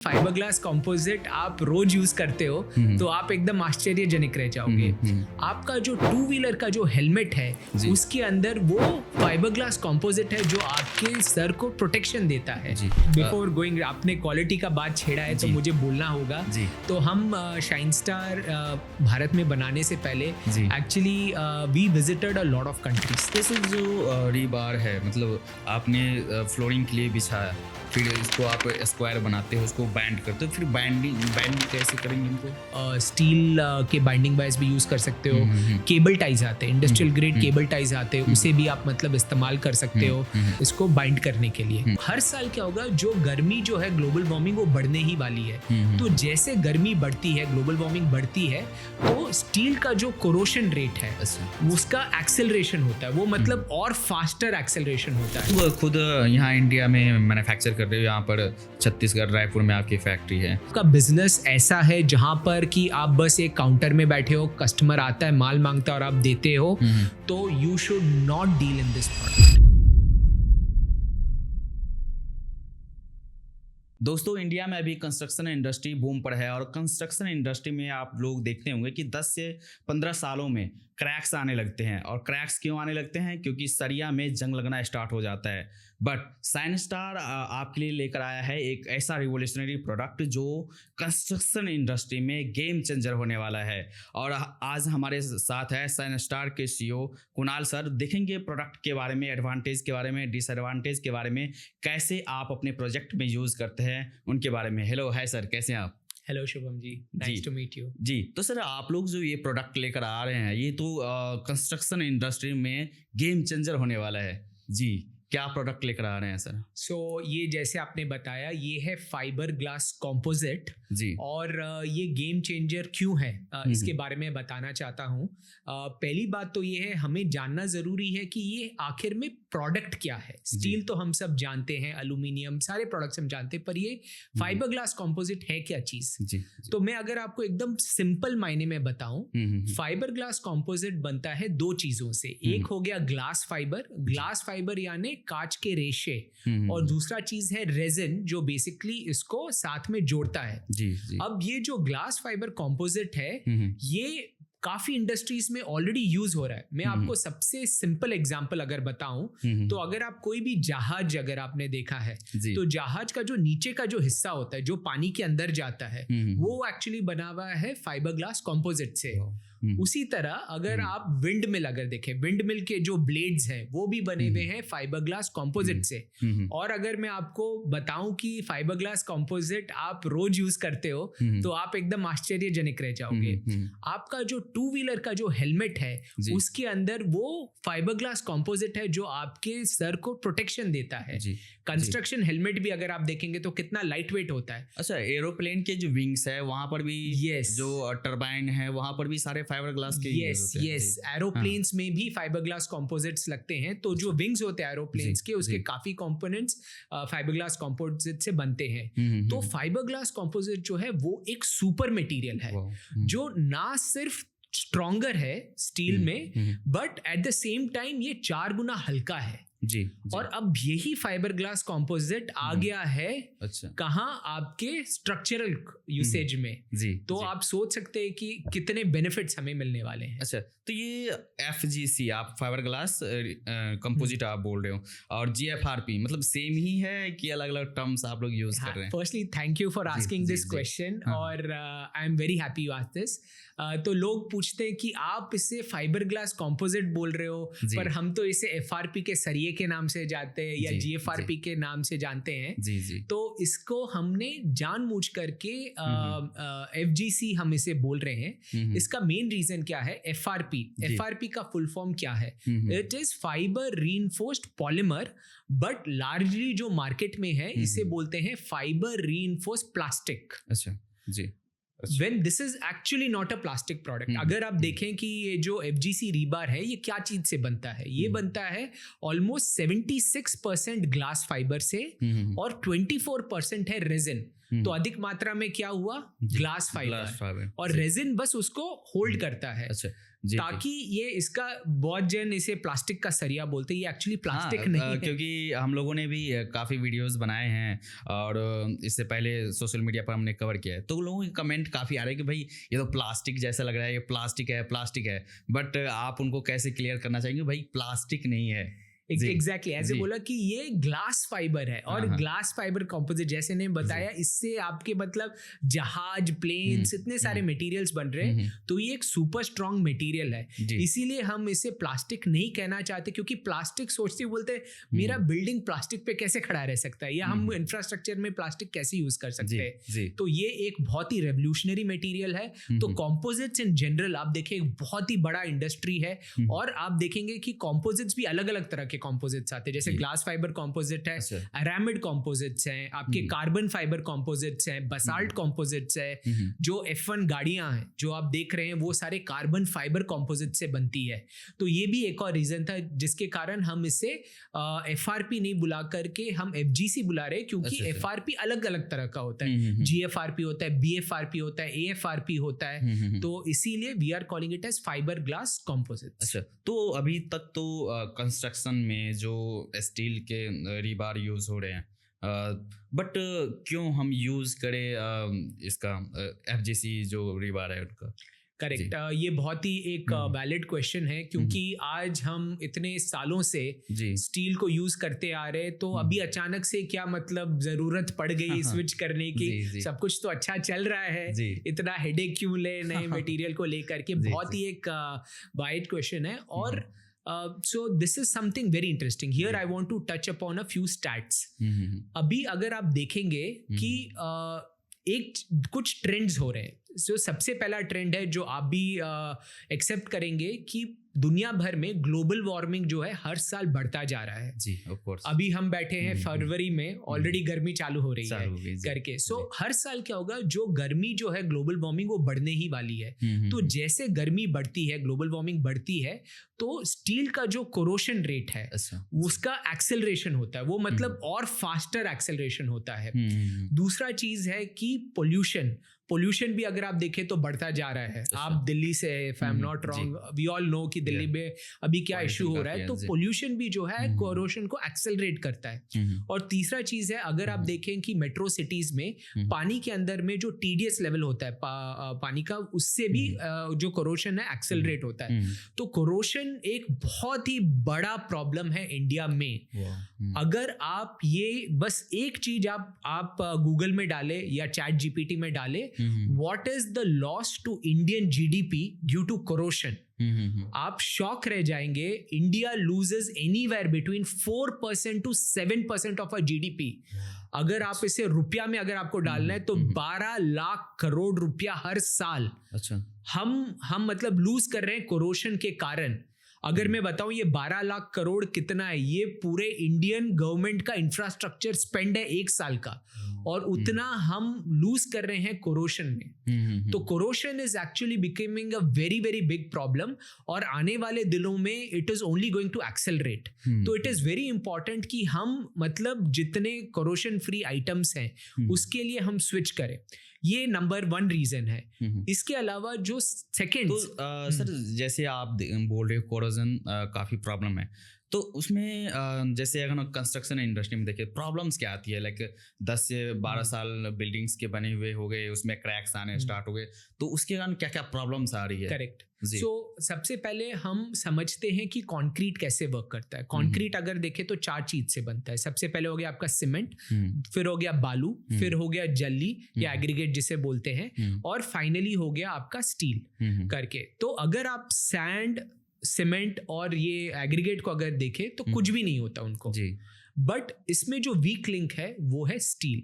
Fibre glass composite आप रोज use करते हो तो आप एकदम आश्चर्यजनक रह जाओगे। आपका जो टू व्हीलर का जो हेलमेट है उसके अंदर वो फाइबर ग्लास कंपोजिट है जो आपके सर को प्रोटेक्शन देता है। बिफोर गोइंग आपने क्वालिटी का बात छेड़ा है तो मुझे बोलना होगा। तो हम शाइन स्टार भारत में बनाने से पहले actually we visited a lot of countries. जैसे जो रीबार है, मतलब आपने फ्लोरिंग के लिए बिछाया, फिर इसको आप स्क्वायर बनाते हो, उसको बैंड करते हो, फिर बाइंडिंग कैसे करेंगे इनको? स्टील के बाइंडिंग वाइज भी यूज कर सकते हो। केबल टाइज आते हैं, इंडस्ट्रियल ग्रेड केबल टाइज आते हैं, उसे भी आप मतलब इस्तेमाल कर सकते हो इसको बाइंड करने के लिए। हर साल क्या होगा, जो गर्मी जो है ग्लोबल वार्मिंग वो बढ़ने ही वाली है। तो जैसे गर्मी बढ़ती है, ग्लोबल वार्मिंग बढ़ती है, तो स्टील का जो कोरोशन रेट है उसका एक्सेलरेशन होता है, वो मतलब और फास्टर एक्सेलरेशन होता है। वो खुद यहाँ इंडिया में मैन्युफैक्चर कर रहे हो, यहाँ पर छत्तीसगढ़ रायपुर में आपकी फैक्ट्री है। आपका बिजनेस ऐसा है जहां पर कि आप बस एक काउंटर में बैठे हो, कस्टमर आता है, माल मांगता है और आप देते हो, तो you should not deal in this product. दोस्तों, इंडिया में अभी कंस्ट्रक्शन इंडस्ट्री बूम पर है और कंस्ट्रक्शन इंडस्ट्री में आप लोग देखते होंगे कि 10 से 15 सालों में क्रैक्स आने लगते हैं। और क्रैक्स क्यों आने लगते हैं? क्योंकि सरिया में जंग लगना स्टार्ट हो जाता है। बट शाइन स्टार आपके लिए लेकर आया है एक ऐसा रिवोल्यूशनरी प्रोडक्ट जो कंस्ट्रक्शन इंडस्ट्री में गेम चेंजर होने वाला है। और आज हमारे साथ है शाइन स्टार के सीईओ कुणाल सर। देखेंगे प्रोडक्ट के बारे में, एडवांटेज के बारे में, डिसएडवांटेज के बारे में, कैसे आप अपने प्रोजेक्ट में यूज़ करते हैं उनके बारे में। हेलो, हाय सर, कैसे हैं आप? Hello Shubham ji, nice to meet you. जी, तो सर आप लोग जो ये प्रोडक्ट लेकर आ रहे हैं, ये तो कंस्ट्रक्शन इंडस्ट्री में गेम चेंजर होने वाला है। जी, क्या प्रोडक्ट लेकर आ रहे हैं सर? सो ये जैसे आपने बताया, ये है फाइबर ग्लास कंपोजिट जी। और ये गेम चेंजर क्यों है इसके बारे में बताना चाहता हूँ। पहली बात तो ये है, हमें जानना ज़रूरी है कि ये आखिर में प्रोडक्ट क्या है। स्टील तो हम सब जानते हैं, एल्यूमिनियम, सारे प्रोडक्ट्स हम जानते हैं, पर ये फाइबर ग्लास कंपोजिट है क्या चीज़। तो मैं अगर आपको एकदम सिंपल मायने में बताऊं, फाइबर ग्लास कंपोजिट बनता है दो चीज़ों से। एक हो गया ग्लास फाइबर यानी कांच के रेशे, और दूसरा चीज है रेजिन जो बेसिकली इसको साथ में जोड़ता है। जी। अब ये जो ग्लास फाइबर कंपोजिट है, ये काफी इंडस्ट्रीज में ऑलरेडी यूज हो रहा है। मैं आपको सबसे सिंपल एग्जांपल अगर बताऊं, तो अगर आप कोई भी जहाज अगर आपने देखा है, तो जहाज का जो नीचे का जो हिस्सा होता है जो पानी के अंदर जाता है, वो एक्चुअली बना हुआ है फाइबर ग्लास कंपोजिट से। उसी तरह अगर आप विंड मिल अगर देखें, विंड मिल के जो ब्लेड्स हैं वो भी बने हुए हैं फाइबर ग्लास कंपोजिट से। और अगर मैं आपको बताऊं कि फाइबर ग्लास कंपोजिट आप रोज यूज करते हो तो आप एकदम आश्चर्यजनक रह जाओगे। आपका जो टू व्हीलर का जो हेलमेट है उसके अंदर वो फाइबर ग्लास कंपोजिट है जो आपके सर को प्रोटेक्शन देता है। कंस्ट्रक्शन हेलमेट भी अगर आप देखेंगे तो कितना लाइट वेट होता है। अच्छा, एरोप्लेन के जो विंग्स है वहां पर भी, जो टरबाइन है वहां पर भी सारे फाइबर ग्लास के यस एरोप्लेन्स में भी फाइबर ग्लास कंपोजिट्स लगते हैं। तो जो विंग्स होते हैं एरोप्लेन्स के, उसके काफी कंपोनेंट्स फाइबर ग्लास कंपोजिट से बनते हैं। तो फाइबर ग्लास कंपोजिट जो है वो एक सुपर मटेरियल है जो ना सिर्फ स्ट्रॉन्गर है स्टील में, but at the same time ये 4 गुना हल्का है। जी। और अब यही फाइबर ग्लास कंपोजिट आ गया है कहाँ, आपके स्ट्रक्चरल यूसेज में। तो आप सोच सकते हैं कि कितने बेनिफिट्स हमें मिलने वाले हैं। अच्छा, तो ये FGC आप फाइबर ग्लास कंपोजिट आप बोल रहे हो, और GFRP मतलब सेम ही है कि अलग अलग टर्म्स आप लोग यूज कर रहे हैं? Firstly thank you for asking this question, और I am very happy you asked this. तो लोग पूछते हैं कि आप इसे फाइबर ग्लास कंपोजिट बोल रहे हो, पर हम तो इसे FRP के सरिये के नाम से जानते हैं या GFRP के नाम से जानते हैं। तो इसको हमने जानबूझ करके FGC हम इसे बोल रहे हैं। इसका मेन रीजन क्या है? FRP का फुल फॉर्म क्या है? It is fibre reinforced polymer, but largely जो मार्केट में है इसे बोलते हैं फाइबर रीइंफोर्स्ड प्लास्टिक। अच्छा जी। When this is actually not a plastic product। अगर आप देखें कि ये जो FGC रीबार है ये क्या चीज से बनता है, ये बनता है ऑलमोस्ट 76% ग्लास फाइबर से और 24% है रेजिन। तो अधिक मात्रा में क्या हुआ, ग्लास फाइबर, और रेजिन बस उसको होल्ड करता है। अच्छा, ताकि ये इसका बहुत जन इसे प्लास्टिक का सरिया बोलते हैं, ये एक्चुअली प्लास्टिक नहीं है। क्योंकि हम लोगों ने भी काफ़ी वीडियोस बनाए हैं और इससे पहले सोशल मीडिया पर हमने कवर किया है, तो लोगों के कमेंट काफ़ी आ रहे हैं कि भाई ये तो प्लास्टिक जैसा लग रहा है, ये प्लास्टिक है। बट आप उनको कैसे क्लियर करना चाहेंगे भाई प्लास्टिक नहीं है। एग्जैक्टली ऐसे बोला कि ये ग्लास फाइबर है, और ग्लास फाइबर कंपोजिट जैसे ने बताया, इससे आपके मतलब जहाज, प्लेन्स, इतने सारे मटेरियल्स बन रहे हैं। तो ये एक सुपर स्ट्रॉन्ग मटेरियल है, इसीलिए हम इसे प्लास्टिक नहीं कहना चाहते, क्योंकि प्लास्टिक सोचते बोलते हैं मेरा बिल्डिंग प्लास्टिक पे कैसे खड़ा रह सकता है, या हम इंफ्रास्ट्रक्चर में प्लास्टिक कैसे यूज कर सकते हैं। तो ये एक बहुत ही रेवोल्यूशनरी मटेरियल है। तो कॉम्पोजिट्स इन जनरल आप देखें बहुत ही बड़ा इंडस्ट्री है, और आप देखेंगे कि कॉम्पोजिट्स भी अलग अलग तरह के कॉम्पोजिट्स आते हैं, जैसे ग्लास फाइबर कॉम्पोजिट है, एरामिड कॉम्पोजिट्स हैं, आपके कार्बन फाइबर कॉम्पोजिट्स हैं, बसाल्ट कॉम्पोजिट्स है, जो F1 गाड़ियां हैं जो आप देख रहे हैं वो सारे कार्बन फाइबर कॉम्पोजिट से बनती है। तो ये भी एक और रीजन था जिसके कारण हम इसे FRP नहीं बुला करके हम FGC बुला रहे हैं, क्योंकि FRP अलग अलग तरह का होता है, GFRP होता है, BFRP होता है, AFRP होता है, तो इसीलिए we are calling it as fibre glass composites. अच्छा, तो अभी तक तो कंस्ट्रक्शन में जो स्टील के रीबार यूज हो रहे हैं, बट क्यों हम यूज करें इसका FGC जो रीबार है उनका? करेक्ट, ये बहुत ही एक वैलिड क्वेश्चन है, क्योंकि आज हम इतने सालों से स्टील को यूज करते आ रहे हैं, तो अभी अचानक से क्या मतलब जरूरत पड़ गई स्विच करने की। सब कुछ तो अच्छा चल रहा है, इतना हेडेक क्यों ले नए मटेरियल को लेकर के, बहुत ही एक वाइड क्वेश्चन है। और so this is something very interesting here. I want to touch upon a few stats. अभी अगर आप देखेंगे कि एक कुछ ट्रेंड्स हो रहे हैं, जो सबसे पहला ट्रेंड है जो आप भी एक्सेप्ट करेंगे कि दुनिया भर में ग्लोबल वार्मिंग जो है हर साल बढ़ता जा रहा है। जी, ऑफ कोर्स। अभी हम बैठे हैं फरवरी में, ऑलरेडी गर्मी चालू हो रही है करके। सो हर साल क्या होगा, जो गर्मी जो है ग्लोबल वार्मिंग वो बढ़ने ही वाली है। तो जैसे गर्मी बढ़ती है, ग्लोबल वार्मिंग बढ़ती है, तो स्टील का जो कोरोशन रेट है उसका एक्सेलरेशन होता है, वो मतलब और फास्टर एक्सेलरेशन होता है। दूसरा चीज है कि पोल्यूशन भी अगर आप देखें तो बढ़ता जा रहा है। आप दिल्ली से, if I am not wrong, we all know कि दिल्ली में अभी क्या इशू हो रहा है, तो पोल्यूशन भी जो है कोरोशन को एक्सेलरेट करता है। और तीसरा चीज है, अगर आप देखें कि मेट्रो सिटीज में पानी के अंदर में जो TDS लेवल होता है पानी का, उससे भी जो कोरोशन है एक्सेलरेट होता है। तो कोरोशन एक बहुत ही बड़ा प्रॉब्लम है इंडिया में। अगर आप ये बस एक चीज आप गूगल में डाले या ChatGPT में डाले, what is the loss to Indian GDP due to corrosion, आप शॉक रह जाएंगे। India loses anywhere between 4% to 7% of a GDP। अगर आप इसे रुपया में अगर आपको डालना है तो 12 लाख करोड़ रुपया हर साल। अच्छा, हम मतलब लूज कर रहे हैं कोरोशन के कारण। अगर मैं बताऊं ये 12 लाख करोड़ कितना है, ये पूरे इंडियन गवर्नमेंट का इंफ्रास्ट्रक्चर स्पेंड है एक साल का, और उतना हम लूज कर रहे हैं कोरोशन में। तो corrosion is actually becoming a very very big problem, और आने वाले दिनों में it is only going to accelerate. तो इट इज वेरी इंपॉर्टेंट कि हम मतलब जितने कोरोशन फ्री आइटम्स हैं उसके लिए हम स्विच करें। ये नंबर 1 रीजन है। इसके अलावा जो सेकेंड, सर जैसे आप बोल रहे हो कोरोजन काफी प्रॉब्लम है, तो उसमें जैसे अगर कंस्ट्रक्शन इंडस्ट्री में देखिए प्रॉब्लम्स क्या आती है, लाइक 10 से 12 साल बिल्डिंग्स के बने हुए हो गए, उसमें क्रैक्स आने स्टार्ट हो गए, तो उसके कारण क्या क्या प्रॉब्लम्स आ रही है? करेक्ट। सो सबसे पहले हम समझते हैं कि कंक्रीट कैसे वर्क करता है। कंक्रीट अगर देखें तो 4 चीज से बनता है। सबसे पहले हो गया आपका सीमेंट, फिर हो गया बालू, फिर हो गया जल्ली या एग्रीगेट जिसे बोलते हैं, और फाइनली हो गया आपका स्टील करके। तो अगर आप सैंड, सीमेंट और ये एग्रीगेट को अगर देखें तो कुछ भी नहीं होता उनको, बट इसमें जो वीक लिंक है वो है स्टील।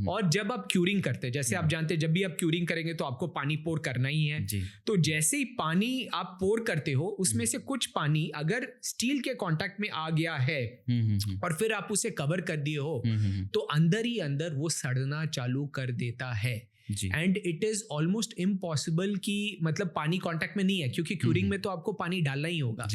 और जब आप क्यूरिंग करते हैं, जैसे आप जानते हैं जब भी आप क्यूरिंग करेंगे तो आपको पानी पोर करना ही है। तो जैसे ही पानी आप पोर करते हो उसमें से कुछ पानी अगर स्टील के कांटेक्ट में आ गया है और फिर आप उसे कवर कर दिए हो तो अंदर ही अंदर वो सड़ना चालू कर देता है। And it is almost impossible कि मतलब पानी कांटेक्ट में नहीं है, क्योंकि क्यूरिंग में तो आपको पानी डालना ही होगा।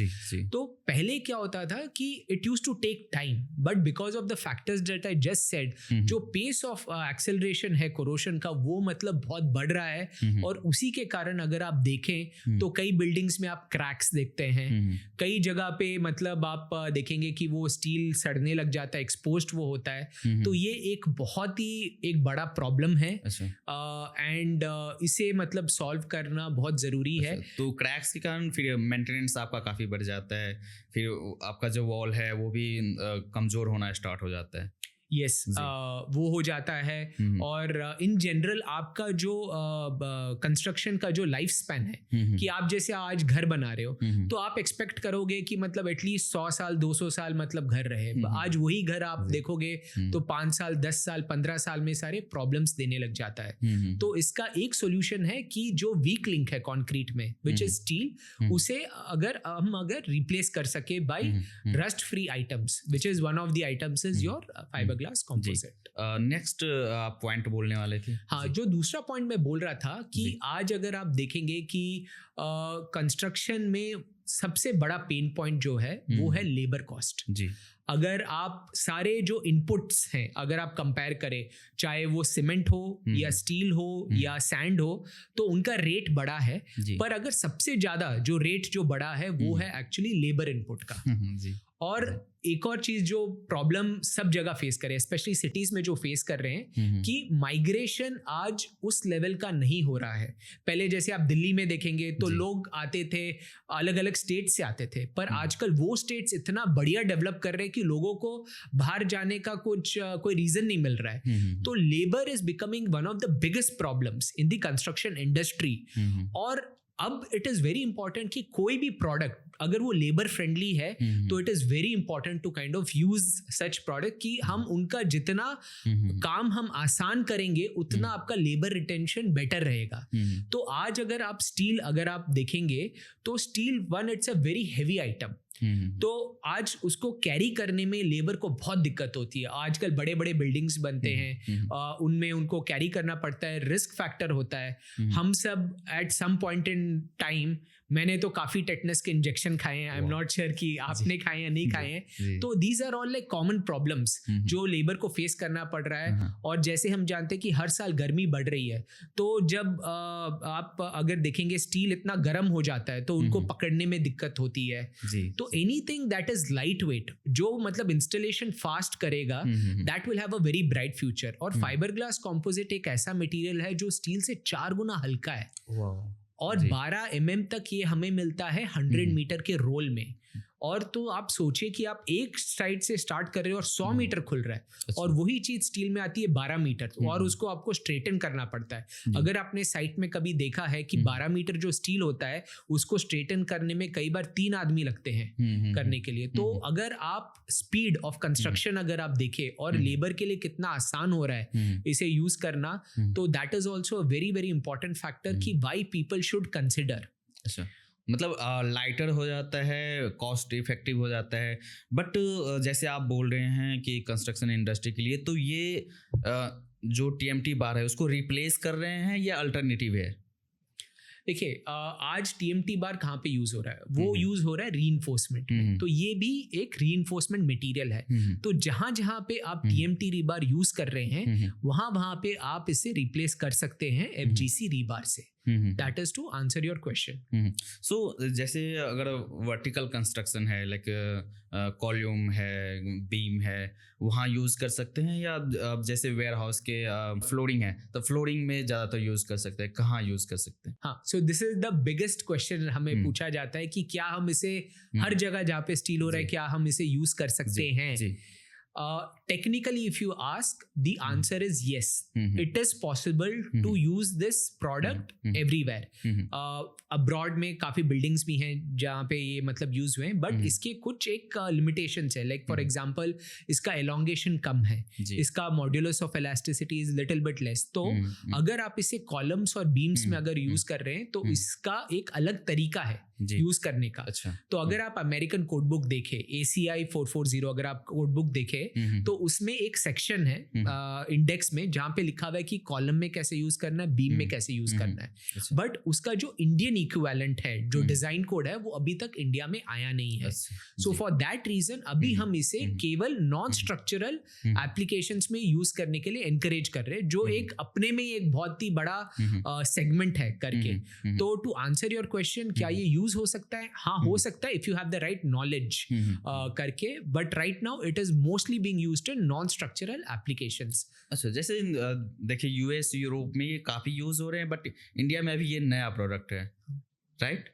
तो पहले क्या होता था कि it used to take time, but because of the factors that I just said, जो पेस ऑफ एक्सेलरेशन है कोरोशन का वो मतलब बहुत बढ़ रहा है, और उसी के कारण अगर आप देखें तो कई बिल्डिंग्स में आप क्रैक्स देखते हैं, कई जगह पे मतलब आप देखेंगे कि वो स्टील सड़ने लग जाता है, एक्सपोज्ड वो होता है। तो ये एक बहुत ही एक बड़ा प्रॉब्लम है, एंड इसे मतलब सॉल्व करना बहुत ज़रूरी है। तो क्रैक्स के कारण फिर मेंटेनेंस आपका काफ़ी बढ़ जाता है, फिर आपका जो वॉल है वो भी कमज़ोर होना स्टार्ट हो जाता है। यस, वो हो जाता है। और इन जनरल आपका जो कंस्ट्रक्शन का जो लाइफ स्पैन है, कि आप जैसे आज घर बना रहे हो तो आप एक्सपेक्ट करोगे कि मतलब एटलीस्ट 100 साल 200 साल मतलब घर रहे। आज वही घर आप देखोगे तो 5 साल 10 साल 15 साल में सारे प्रॉब्लम्स देने लग जाता है। तो इसका एक सोल्यूशन है कि जो वीक लिंक है कंक्रीट में विच इज स्टील, उसे अगर हम रिप्लेस कर सके by rust free items, which is one of the items is your fibre glass composite. Next आप पॉइंट बोलने वाले थे। हाँ, जो दूसरा पॉइंट मैं बोल रहा था कि आज अगर आप देखेंगे कि कंस्ट्रक्शन में सबसे बड़ा पेन पॉइंट जो है वो है लेबर कॉस्ट। जी, अगर आप सारे जो इनपुट्स हैं अगर आप कंपेयर करें, चाहे वो सीमेंट हो या स्टील हो या सैंड हो, तो उनका रेट बड़ा है, पर अगर सबसे ज्यादा जो रेट जो बड़ा है वो है एक्चुअली लेबर इनपुट का। और एक और चीज जो प्रॉब्लम सब जगह फेस करे, स्पेशली सिटीज में जो फेस कर रहे हैं, कि माइग्रेशन आज उस लेवल का नहीं हो रहा है। पहले जैसे आप दिल्ली में देखेंगे तो लोग आते थे, अलग अलग स्टेट से आते थे, पर आजकल वो स्टेट्स इतना बढ़िया डेवलप कर रहे हैं कि लोगों को बाहर जाने का कोई रीजन नहीं मिल रहा है। तो labour is becoming one of the biggest problems in the construction industry. और अब इट इज वेरी इंपॉर्टेंट कि कोई भी प्रोडक्ट अगर वो लेबर फ्रेंडली है तो it is very important to kind of use such product कि हम उनका जितना काम हम आसान करेंगे उतना आपका लेबर रिटेंशन बेटर रहेगा। तो आज अगर आप स्टील अगर आप देखेंगे तो steel it's a very heavy item, तो आज उसको कैरी करने में लेबर को बहुत दिक्कत होती है। आजकल बड़े बड़े बिल्डिंग्स बनते हैं, उनमें उनको कैरी करना पड़ता है, रिस्क फैक्टर होता है। हम सब at some point in time, मैंने तो काफी टेटनस के इंजेक्शन खाए हैं, आई एम नॉट श्योर कि आपने खाए या नहीं खाए हैं। तो these are all like common problems जो लेबर को फेस करना पड़ रहा है। और जैसे हम जानते हैं कि हर साल गर्मी बढ़ रही है, तो जब आप अगर देखेंगे स्टील इतना गर्म हो जाता है तो उनको पकड़ने में दिक्कत होती है। तो anything that is light weight, जो मतलब इंस्टॉलेशन फास्ट करेगा, that will have a very bright future. और फाइबर ग्लास कॉम्पोजिट एक ऐसा मटेरियल है जो स्टील से 4 गुना हल्का है, और 12 mm तक ये हमें मिलता है 100 मीटर के रोल में। और तो आप सोचिए कि आप एक साइड से स्टार्ट कर रहे हो और 100 मीटर खुल रहा है, और वही चीज स्टील में आती है 12 मीटर, और उसको आपको स्ट्रेटन करना पड़ता है। अगर आपने साइट में कभी देखा है कि 12 मीटर जो स्टील होता है उसको स्ट्रेटन करने में कई बार 3 आदमी लगते हैं करने के लिए। तो अगर आप स्पीड ऑफ कंस्ट्रक्शन अगर आप देखें और लेबर के लिए कितना आसान हो रहा है इसे यूज करना, तो that is also a very very important factor कि वाई पीपल शुड कंसिडर। अच्छा, मतलब लाइटर हो जाता है, कॉस्ट इफेक्टिव हो जाता है, बट जैसे आप बोल रहे हैं कि कंस्ट्रक्शन इंडस्ट्री के लिए तो ये जो TMT बार है उसको रिप्लेस कर रहे हैं या अल्टरनेटिव है? देखिए, आज TMT बार कहाँ पे यूज हो रहा है, वो यूज हो रहा है रीइंफोर्समेंट में। तो ये भी एक रीइंफोर्समेंट मटेरियल है। तो जहां जहां पे आप TMT रीबार यूज कर रहे हैं वहां पे आप इसे रिप्लेस कर सकते हैं FGC रीबार से। That is to answer your question. So जैसे अगर वर्टिकल कंस्ट्रक्शन है, लाइक कॉलम है, बीम है, वहाँ यूज़ कर सकते हैं, या अब जैसे वेयर हाउस के फ्लोरिंग है तो फ्लोरिंग में ज़्यादातर यूज़ कर सकते हैं, कहाँ यूज़ कर सकते हैं? हाँ, so this is the biggest question हमें पूछा जाता है कि क्या हम इसे हर जगह जहाँ पे स्टील हो रहा है क्या हम इसे यूज़ कर सकते हैं? Technically, if you ask, the answer is yes. It is possible to use this product everywhere. Abroad में काफ़ी buildings भी हैं जहाँ पे ये मतलब यूज हुए हैं, बट इसके कुछ एक limitations है। Like for example, इसका elongation कम है, इसका modulus of elasticity is little bit less. तो अगर आप इसे columns और beams में अगर यूज कर रहे हैं तो इसका एक अलग तरीका है यूज करने का। अच्छा। तो अगर आप अमेरिकन कोड बुक देखें, ACI 440 अगर आप कोड बुक देखें तो तो उसमें एक सेक्शन है इंडेक्स में जहाँ पे लिखा हुआ है कि कॉलम में कैसे यूज करना है, बीम में कैसे यूज करना है, बट उसका जो इंडियन इक्विवेलेंट है, जो डिजाइन कोड है, वो अभी तक इंडिया में आया नहीं है. सो फॉर दैट रीजन अभी हम इसे केवल नॉन स्ट्रक्चरल एप्लीकेशंस में यूज करने के लिए एनकरेज कर रहे हैं, जो एक अपने में एक बहुत ही बड़ा सेगमेंट है करके. तो टू आंसर योर क्वेश्चन, क्या ये यूज हो सकता है? हाँ, हो सकता है if you have the right knowledge करके, but right now it is mostly being used in non structural applications. अच्छा, जैसे देखिए यूएस यूरोप में ये काफी यूज हो रहे हैं, बट इंडिया में अभी ये नया प्रोडक्ट है, राइट?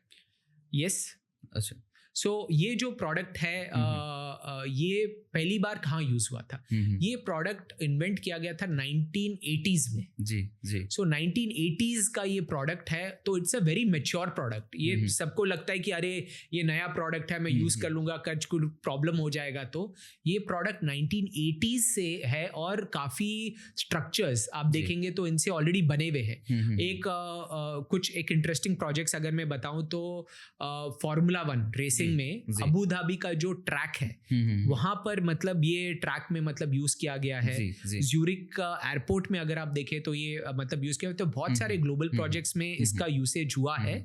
यस. अच्छा, सो ये जो प्रोडक्ट है ये पहली बार कहाँ यूज हुआ था? ये प्रोडक्ट इन्वेंट किया गया था 1980s में. जी जी. सो 1980s का ये प्रोडक्ट है, तो it's a very mature product. ये सबको लगता है कि अरे ये नया प्रोडक्ट है, मैं यूज कर लूंगा, कुछ प्रॉब्लम हो जाएगा. तो ये प्रोडक्ट 1980s से है और काफी स्ट्रक्चर्स आप देखेंगे तो इनसे ऑलरेडी बने हुए हैं. कुछ एक इंटरेस्टिंग प्रोजेक्ट्स अगर मैं बताऊं तो फॉर्मूला 1 रेसिंग में अबू धाबी का जो ट्रैक है वहां पर मतलब ये ट्रैक में मतलब यूज किया गया है. ज्यूरिक का एयरपोर्ट में अगर आप देखें तो ये मतलब यूज किया, तो बहुत सारे ग्लोबल प्रोजेक्ट्स में इसका यूसेज हुआ है.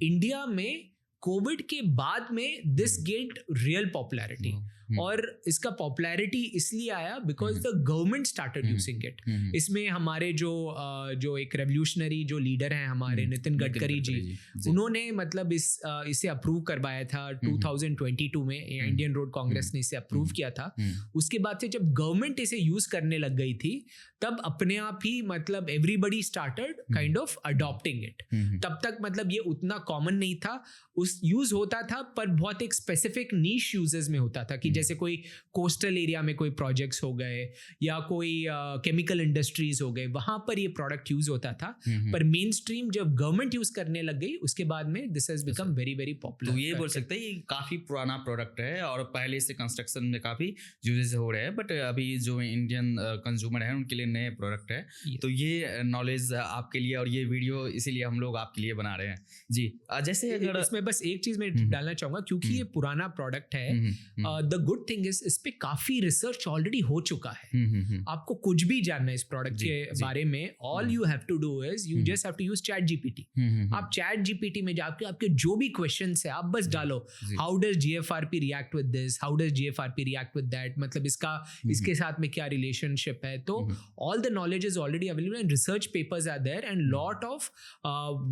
इंडिया में कोविड के बाद में दिस गेट रियल पॉपुलैरिटी, और इसका पॉपुलैरिटी इसलिए आया because the government started using it. इसमें हमारे जो एक रेवोल्यूशनरी जो लीडर हैं हमारे नितिन गडकरी जी, उन्होंने मतलब इसे अप्रूव करवाया था 2022 में. इंडियन रोड कांग्रेस ने इसे अप्रूव किया था. उसके बाद से जब गवर्नमेंट इसे यूज करने लग गई थी, तब अपने आप ही मतलब everybody started kind of adopting it. तब तक मतलब ये उतना कॉमन नहीं था, उस यूज होता था पर बहुत एक स्पेसिफिक नीश यूजेस में होता था, कि जैसे कोई कोस्टल एरिया में कोई प्रोजेक्ट्स हो गए या कोई केमिकल इंडस्ट्रीज हो गए, वहां पर ये प्रोडक्ट यूज होता था. पर मेन स्ट्रीम जब गवर्नमेंट यूज करने लग गई, उसके बाद में this has become very very popular. तो ये बोल सकते हैं ये काफी पुराना प्रोडक्ट है और पहले से कंस्ट्रक्शन में काफी यूजेस हो रहे हैं, बट अभी जो इंडियन कंज्यूमर है उनके लिए नए प्रोडक्ट है. तो ये नॉलेज आपके लिए और ये वीडियो इसीलिए हम लोग आपके लिए बना रहे हैं. जी, जैसे अगर इसमें बस एक चीज मैं डालना चाहूंगा, क्योंकि ये पुराना प्रोडक्ट है, द गुड थिंग इज इस पे काफी रिसर्च ऑलरेडी हो चुका है. आपको कुछ भी जानना है इस प्रोडक्ट के बारे में, all you have to do is you just have to use chat GPT. आप चैट जीपीटी में जाके आपके जो भी क्वेश्चंस है आप बस डालो, how does GFRP react with this, how does GFRP react with that, मतलब इसके साथ में क्या रिलेशनशिप है. तो all the knowledge is already available and research papers are there and lot of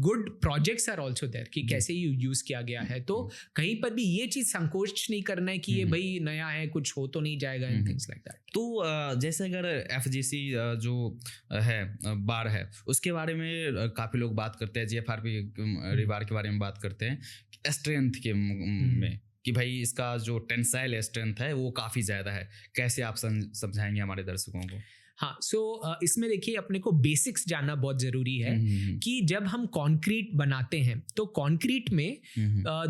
good projects are also there कि कैसे use किया गया है. तो कहीं पर भी ये चीज संकोच नहीं करना है कि ये भाई नया है, कुछ हो तो नहीं जाएगा एंड थिंग्स लाइक दैट. तो जैसे अगर एफजीसी जो है बार है, उसके बारे में काफी लोग बात करते हैं, जीएफआरपी रिबार के बारे में बात करते हैं स्ट्रेंथ के में, कि भाई इसका जो टेंसाइल स्ट्रेंथ है वो काफी ज्यादा है. कैसे आप समझाएंगे हमारे दर्शकों को? हाँ, सो इसमें देखिए अपने को बेसिक्स जानना बहुत जरूरी है कि जब हम कंक्रीट बनाते हैं तो कंक्रीट में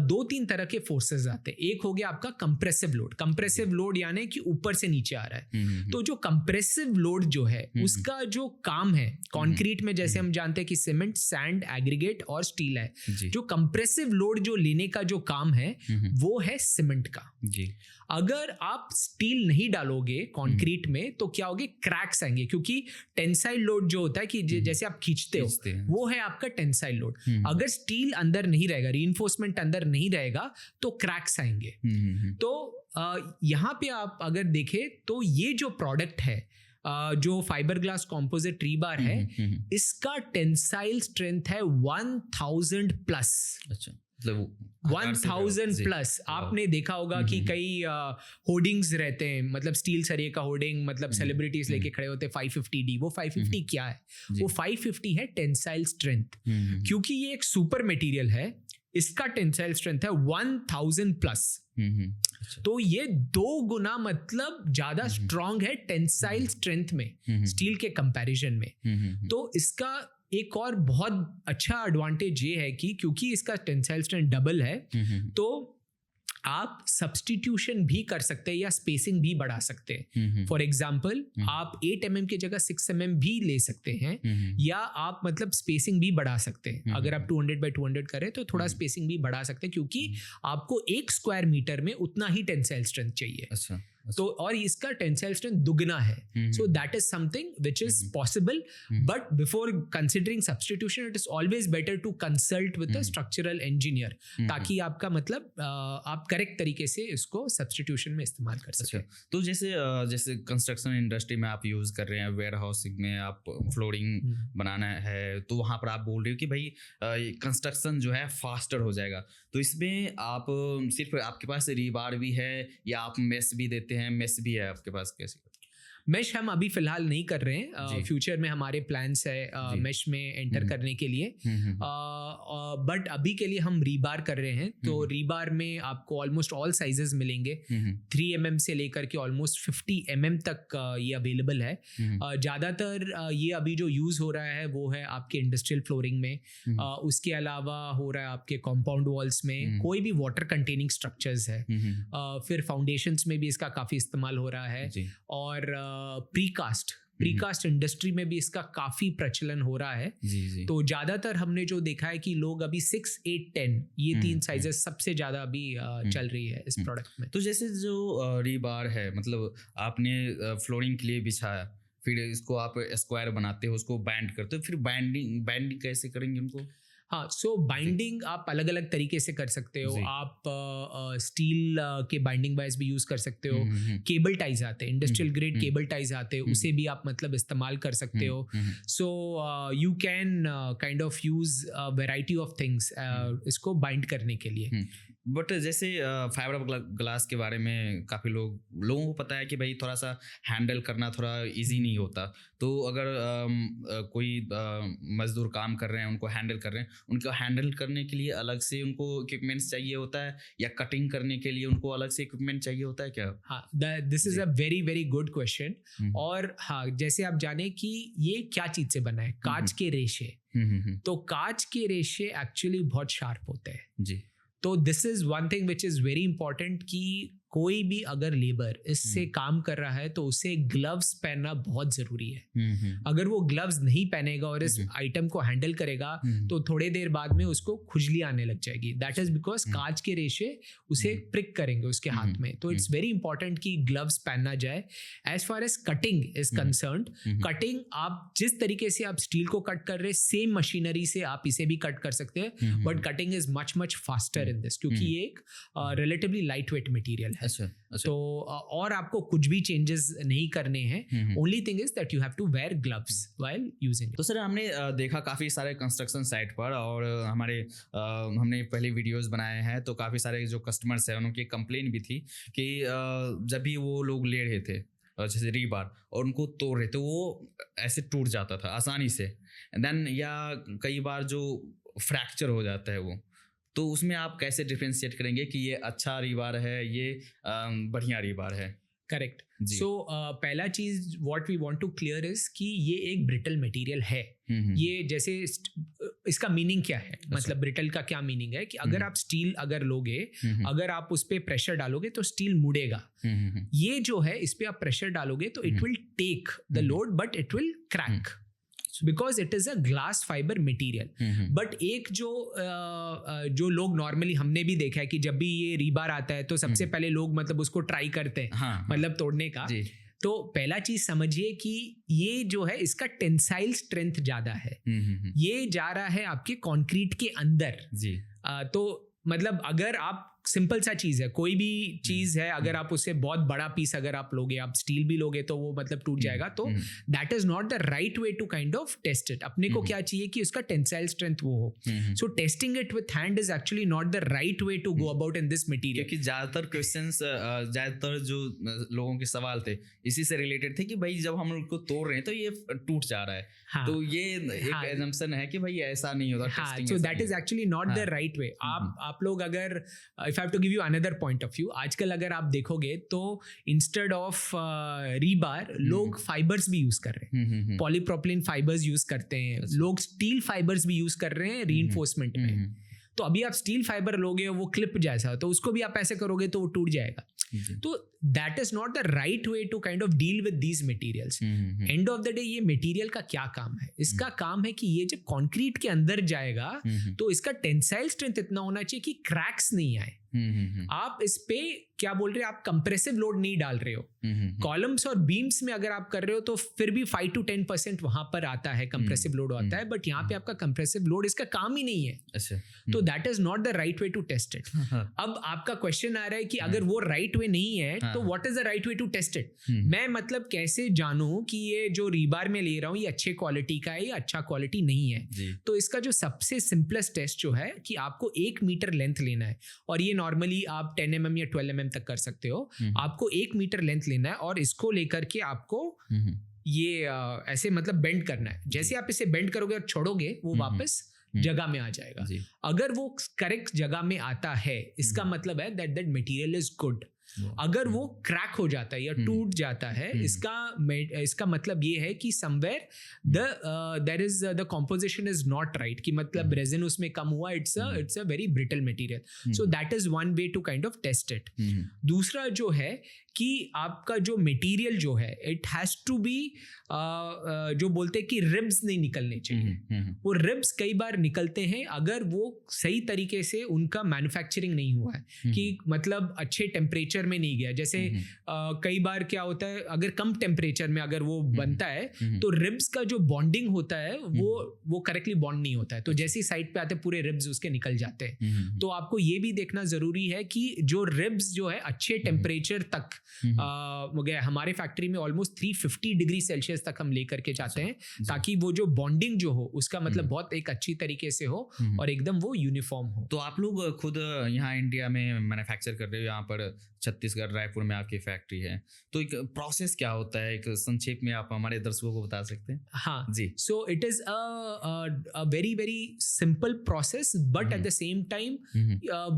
2-3 तरह के फोर्सेस आते हैं. एक हो गया आपका कंप्रेसिव लोड. कंप्रेसिव लोड यानी कि ऊपर से नीचे आ रहा है. तो जो कंप्रेसिव लोड जो है उसका जो काम है कंक्रीट में, जैसे हम जानते हैं कि सीमेंट, सैंड, एग्रीगेट और स्टील है, जो कंप्रेसिव लोड जो लेने का जो काम है वो है सीमेंट का. अगर आप स्टील नहीं डालोगे कंक्रीट में तो क्या होगे, क्रैक्स आएंगे, क्योंकि टेंसाइल लोड जो होता है कि जैसे आप खींचते हो वो है आपका टेंसाइल लोड. अगर स्टील अंदर नहीं रहेगा, रीइंफोर्समेंट अंदर नहीं रहेगा, तो क्रैक्स आएंगे. तो यहाँ पे आप अगर देखें तो ये जो प्रोडक्ट है जो फाइबर ग्लास कॉम्पोजिट रीबार है, इसका टेंसाइल स्ट्रेंथ है 1000 प्लस. अच्छा, 1000 प्लस. आपने देखा होगा कि कई होर्डिंग्स रहते हैं, मतलब स्टील सरिये का होर्डिंग, मतलब सेलिब्रिटीज लेके खड़े होते हैं 550D. वो 550 क्या है? वो 550 है टेंसाइल स्ट्रेंथ. क्योंकि ये एक सुपर मटेरियल है, इसका टेंसाइल स्ट्रेंथ है 1000 प्लस. तो ये 2 गुना मतलब ज्यादा स्ट्रॉन्ग है टेंसाइल स्ट्रेंथ में स्टील के कंपैरिजन में. तो इसका एक और बहुत अच्छा एडवांटेज ये है कि क्योंकि इसका टेंसाइल स्ट्रेंथ डबल है, तो आप सब्स्टिट्यूशन भी कर सकते हैं या स्पेसिंग भी बढ़ा सकते हैं. फॉर एग्जाम्पल आप 8 mm की जगह 6 mm भी ले सकते हैं, या आप मतलब स्पेसिंग भी बढ़ा सकते हैं. अगर आप 200x200 करें तो थोड़ा स्पेसिंग भी बढ़ा सकते हैं, क्योंकि आपको 1 स्क्वायर मीटर में उतना ही टेंसाइल स्ट्रेंथ चाहिए. तो और इसका टेंसाइल स्ट्रेंथ दुगना है. So that is something which is possible, but before considering substitution it is always better to consult with a structural engineer, ताकि आपका मतलब आप करेक्ट तरीके से इसको सब्सटीट्यूशन में इस्तेमाल कर सकें. तो जैसे कंस्ट्रक्शन इंडस्ट्री में आप यूज कर रहे हैं, वेयर हाउसिंग में आप फ्लोरिंग बनाना है, तो वहाँ पर आप बोल रहे हो कि भाई कंस्ट्रक्शन जो है फास्टर हो जाएगा. तो इसमें आप सिर्फ आपके पास रीबार भी है या आप मेस भी देते हैं? मेस भी है आपके पास? कैसे? मेश हम अभी फिलहाल नहीं कर रहे हैं. फ्यूचर में हमारे प्लान्स है मेश में एंटर करने के लिए, बट अभी के लिए हम रीबार कर रहे हैं. तो रीबार में आपको ऑलमोस्ट ऑल साइजेस मिलेंगे. 3 mm से लेकर के ऑलमोस्ट 50 mm तक ये अवेलेबल है. ज़्यादातर ये अभी जो यूज़ हो रहा है वो है आपके इंडस्ट्रियल फ्लोरिंग में. उसके अलावा हो रहा है आपके कॉम्पाउंड वॉल्स में, कोई भी वाटर कंटेनिंग स्ट्रक्चर्स है. फिर फाउंडेशंस में भी इसका काफ़ी इस्तेमाल हो रहा है. और प्रीकास्ट इंडस्ट्री में भी इसका काफी प्रचलन हो रहा है. जी. तो ज्यादातर हमने जो देखा है कि लोग अभी 6, 8, 10 ये 3 साइजेस सबसे ज्यादा अभी चल रही है इस प्रोडक्ट में. तो जैसे जो रीबार है, मतलब आपने फ्लोरिंग के लिए बिछाया, फिर इसको आप स्क्वायर बनाते हो, उसको बैंड करते हो, फिर बैंडिंग कैसे करेंगे उनको? हाँ, सो बाइंडिंग आप अलग अलग तरीके से कर सकते हो. आप स्टील के बाइंडिंग वाइज भी यूज कर सकते हो. केबल टाइज आते हैं, इंडस्ट्रियल ग्रेड केबल टाइज आते हैं, उसे भी आप मतलब इस्तेमाल कर सकते हो. So you can kind of use variety of things इसको बाइंड करने के लिए. बट जैसे फाइबर ग्लास के बारे में काफ़ी लोगों को पता है कि भाई थोड़ा सा हैंडल करना थोड़ा इजी नहीं होता. तो अगर कोई मजदूर काम कर रहे हैं, उनको हैंडल कर रहे हैं, उनको हैंडल करने के लिए अलग से उनको इक्विपमेंट्स चाहिए होता है, या कटिंग करने के लिए उनको अलग से इक्विपमेंट चाहिए होता है क्या? हाँ, this is a very very good question. और हाँ, जैसे आप जाने कि ये क्या चीज़ से बना है, कांच के रेशे. तो कांच के रेशे एक्चुअली बहुत शार्प होते हैं. जी. तो this is one thing which is very important कि कोई भी अगर लेबर इससे काम कर रहा है तो उसे ग्लव्स पहनना बहुत जरूरी है. अगर वो ग्लव्स नहीं पहनेगा और इस आइटम को हैंडल करेगा तो थोड़े देर बाद में उसको खुजली आने लग जाएगी. दैट इज बिकॉज कांच के रेशे उसे प्रिक करेंगे उसके हाथ में. तो इट्स वेरी इंपॉर्टेंट कि ग्लव्स पहनना जाए. As far as cutting is concerned, cutting आप जिस तरीके से आप स्टील को कट कर रहे, सेम मशीनरी से आप इसे भी कट कर सकते हैं, but cutting is much much faster in this, क्योंकि ये एक रिलेटिवली लाइट वेट मटीरियल है. अच्छा. तो और आपको कुछ भी चेंजेस नहीं करने हैं. Only thing is that you have to wear gloves while using. तो सर, हमने देखा काफ़ी सारे कंस्ट्रक्शन साइट पर, और हमने पहले वीडियोस बनाए हैं, तो काफ़ी सारे जो कस्टमर्स हैं उनकी कंप्लेन भी थी कि जब भी वो लोग ले रहे थे जैसे रीबार और उनको तोड़ रहे थे, वो ऐसे टूट जाता था आसानी से. देन या कई बार जो फ्रैक्चर हो जाता है वो, तो उसमें आप कैसे डिफरेंशिएट करेंगे कि ये अच्छा रीबार है, ये बढ़िया रीबार है? करेक्ट. सो पहला चीज what we want to clear is कि ये एक ब्रिटल मटेरियल है. ये जैसे इसका मीनिंग क्या है, मतलब ब्रिटल का क्या मीनिंग है कि अगर आप स्टील अगर लोगे, अगर आप उस पे प्रेशर डालोगे तो स्टील मुड़ेगा. ये जो है इस पे आप प्रेशर डालोगे तो it will take the load but it will crack because it is a glass fibre material. But एक जो लोग नॉर्मली हमने भी देखा है कि जब भी ये रीबार आता है तो सबसे पहले लोग मतलब उसको ट्राई करते हैं, मतलब तोड़ने का. तो पहला चीज समझिए कि ये जो है इसका टेंसाइल स्ट्रेंथ ज्यादा है. ये जा रहा है आपके कंक्रीट के अंदर. तो मतलब अगर आप सिंपल सा चीज है, कोई भी चीज है, अगर आप उससे बहुत बड़ा पीस अगर आप लोगे, आप स्टील भी लोगे तो वो मतलब टूट जाएगा. तो that is not the right way to kind of test it. अपने को क्या चाहिए कि उसका टेंसाइल स्ट्रेंथ वो हो. So testing it with hand is actually not the right way to go about in this material. क्योंकि ज्यादातर जो लोगों के सवाल थे इसी से रिलेटेड थे कि भाई जब हम उनको तोड़ रहे हैं तो ये टूट जा रहा है. तो ये एक एजम्पशन है कि भाई ऐसा नहीं होता. सो that is actually not the right वे. आप लोग अगर if I have to give you another point of view, आजकल अगर आप देखोगे तो इंस्टेड ऑफ रीबार लोग फाइबर्स भी यूज कर रहे हैं. पॉलीप्रोपिलीन फाइबर्स यूज करते हैं लोग, स्टील फाइबर्स भी यूज कर रहे हैं रीइंफोर्समेंट में. तो अभी आप स्टील फाइबर लोगे वो क्लिप जैसा, तो उसको भी आप ऐसे करोगे तो वो टूट जाएगा. तो that is not the right way to kind of deal with these materials. End of the day ये मटेरियल का क्या काम है? इसका काम है कि ये जब कंक्रीट के अंदर जाएगा तो इसका टेंसाइल स्ट्रेंथ इतना होना चाहिए कि क्रैक्स नहीं आए. आप इस पे क्या बोल रहे हैं, आप कंप्रेसिव लोड नहीं डाल रहे हो। कॉलम्स और बीम्स में अगर आप कर रहे हो तो फिर भी 5 to 10% वहां पर आता है, कंप्रेसिव लोड आता है, बट यहाँ पे आपका कंप्रेसिव लोड इसका काम ही नहीं है। अच्छा, तो that is not the right way to test it. अब आपका क्वेश्चन आ रहा है कि अगर वो राइट वे नहीं है तो what is the right way to test it. मैं मतलब कैसे जानूं कि ये जो रीबार में ले रहा हूँ ये अच्छे क्वालिटी का है या अच्छा क्वालिटी नहीं है। तो इसका जो सबसे सिंपलेस्ट टेस्ट जो है कि आपको 1 मीटर लेंथ लेना है, और ये नॉर्मली आप 10 mm या 12 mm तक कर सकते हो। आपको 1 मीटर लेंथ लेना है और इसको लेकर के आपको ये ऐसे मतलब बेंड करना है। जैसे आप इसे बेंड करोगे और छोड़ोगे वो वापस जगह में आ जाएगा। अगर वो करेक्ट जगह में आता है इसका मतलब है दैट मटेरियल इज गुड। अगर वो क्रैक हो जाता है या टूट जाता है इसका मतलब ये है कि somewhere there is the composition is not right, कि मतलब रेजिन उसमें कम हुआ, it's a very brittle material. So that is one way to kind of test it. दूसरा जो है कि आपका जो मटेरियल जो है इट हैज टू बी जो बोलते हैं कि रिब्स नहीं निकलने चाहिए। वो रिब्स कई बार निकलते हैं अगर वो सही तरीके से उनका मैन्युफैक्चरिंग नहीं हुआ है, कि मतलब अच्छे टेम्परेचर में नहीं गया। जैसे कई बार क्या होता है, अगर कम टेम्परेचर में अगर वो बनता है तो रिब्स का जो बॉन्डिंग होता है वो करेक्टली बॉन्ड नहीं होता है, तो जैसी साइड पे आते पूरे रिब्स उसके निकल जाते हैं। तो आपको ये भी देखना जरूरी है कि जो रिब्स जो है अच्छे टेम्परेचर तक हमारे फैक्ट्री में ऑलमोस्ट 350 डिग्री सेल्सियस तक हम लेकर के जाते हैं, ताकि वो जो बॉन्डिंग जो हो उसका मतलब बहुत एक अच्छी तरीके से हो और एकदम वो यूनिफॉर्म हो। तो आप लोग खुद यहाँ इंडिया में मैन्युफैक्चर कर रहे हो, यहाँ पर छत्तीसगढ़ रायपुर में आपकी फैक्ट्री है, तो एक प्रोसेस क्या होता है, एक संक्षेप में आप हमारे दर्शकों को बता सकते हैं? हाँ जी, so it is a very very simple process, but at the same time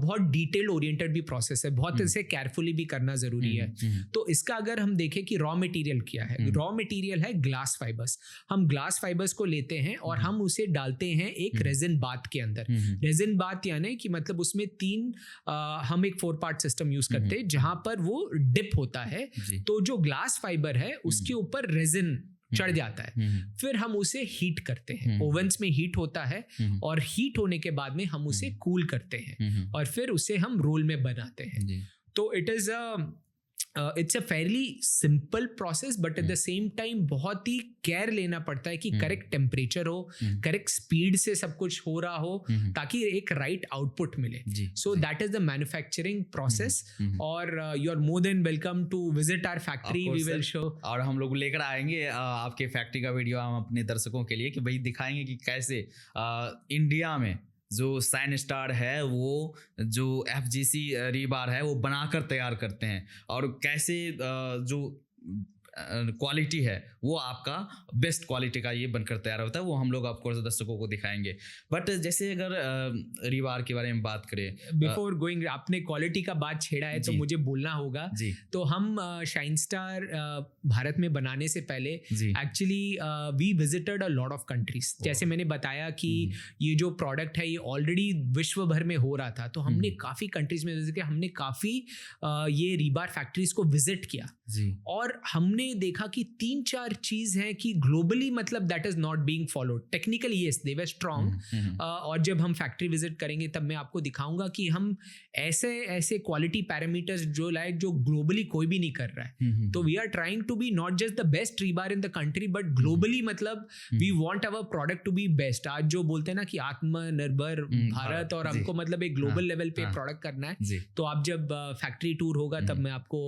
बहुत डिटेल ओरिएंटेड भी प्रोसेस है, बहुत इसे केयरफुली भी करना जरूरी है। तो इसका अगर हम देखें कि रॉ मटेरियल क्या है, रॉ मटेरियल है ग्लास फाइबर्स। हम ग्लास फाइबर्स को लेते हैं और हम उसे डालते हैं एक रेजिन बाथ के अंदर। रेजिन बाथ यानी कि मतलब उसमें हम एक 4 पार्ट सिस्टम यूज करते हैं जहां पर वो डिप होता है, तो जो ग्लास फाइबर है उसके ऊपर रेजिन चढ़ जाता है। फिर हम उसे हीट करते हैं, ओवन्स में हीट होता है, और हीट होने के बाद में हम उसे कूल करते हैं और फिर उसे हम रोल में बनाते हैं। तो it is it's a fairly simple process, but at the same time बहुत ही केयर लेना पड़ता है कि करेक्ट टेम्परेचर हो, करेक्ट स्पीड से सब कुछ हो रहा हो, ताकि एक राइट आउटपुट मिले। So that is the manufacturing process, और you are more than welcome to visit our factory, we will show. और हम लोग लेकर आएंगे आपके फैक्ट्री का वीडियो हम अपने दर्शकों के लिए, कि भाई दिखाएंगे कि कैसे इंडिया में जो साइन स्टार है वो जो FGC रीबार है वो बनाकर तैयार करते हैं, और कैसे जो क्वालिटी है वो आपका बेस्ट क्वालिटी का ये बनकर तैयार होता है, वो हम लोग आपको दर्शकों को दिखाएंगे। बट जैसे अगर रीबार के बारे में बात करें, बिफोर गोइंग, आपने क्वालिटी का बात छेड़ा है तो मुझे बोलना होगा। तो हम शाइन स्टार भारत में बनाने से पहले actually we visited a lot of countries. जैसे मैंने बताया कि ये जो प्रोडक्ट है ये ऑलरेडी विश्व भर में हो रहा था, तो हमने काफ़ी कंट्रीज में विजिट किया, हमने काफ़ी ये रीबार फैक्ट्रीज को विजिट किया, और हमने देखा कि 3-4 चीज है कि ग्लोबली मतलब that is not being followed. Technically yes they were strong, और जब हम फैक्ट्री विजिट करेंगे तब मैं आपको दिखाऊंगा कि हम ऐसे क्वालिटी पैरामीटर्स जो लाइक जो ग्लोबली कोई भी नहीं कर रहा है। तो we are trying to be not just the best rebar in the country, but globally मतलब we want our product to be best. आज जो बोलते हैं ना कि आत्मनिर्भर भारत, और हमको मतलब एक ग्लोबल लेवल पे प्रोडक्ट करना है। तो आप जब फैक्ट्री टूर होगा तब मैं आपको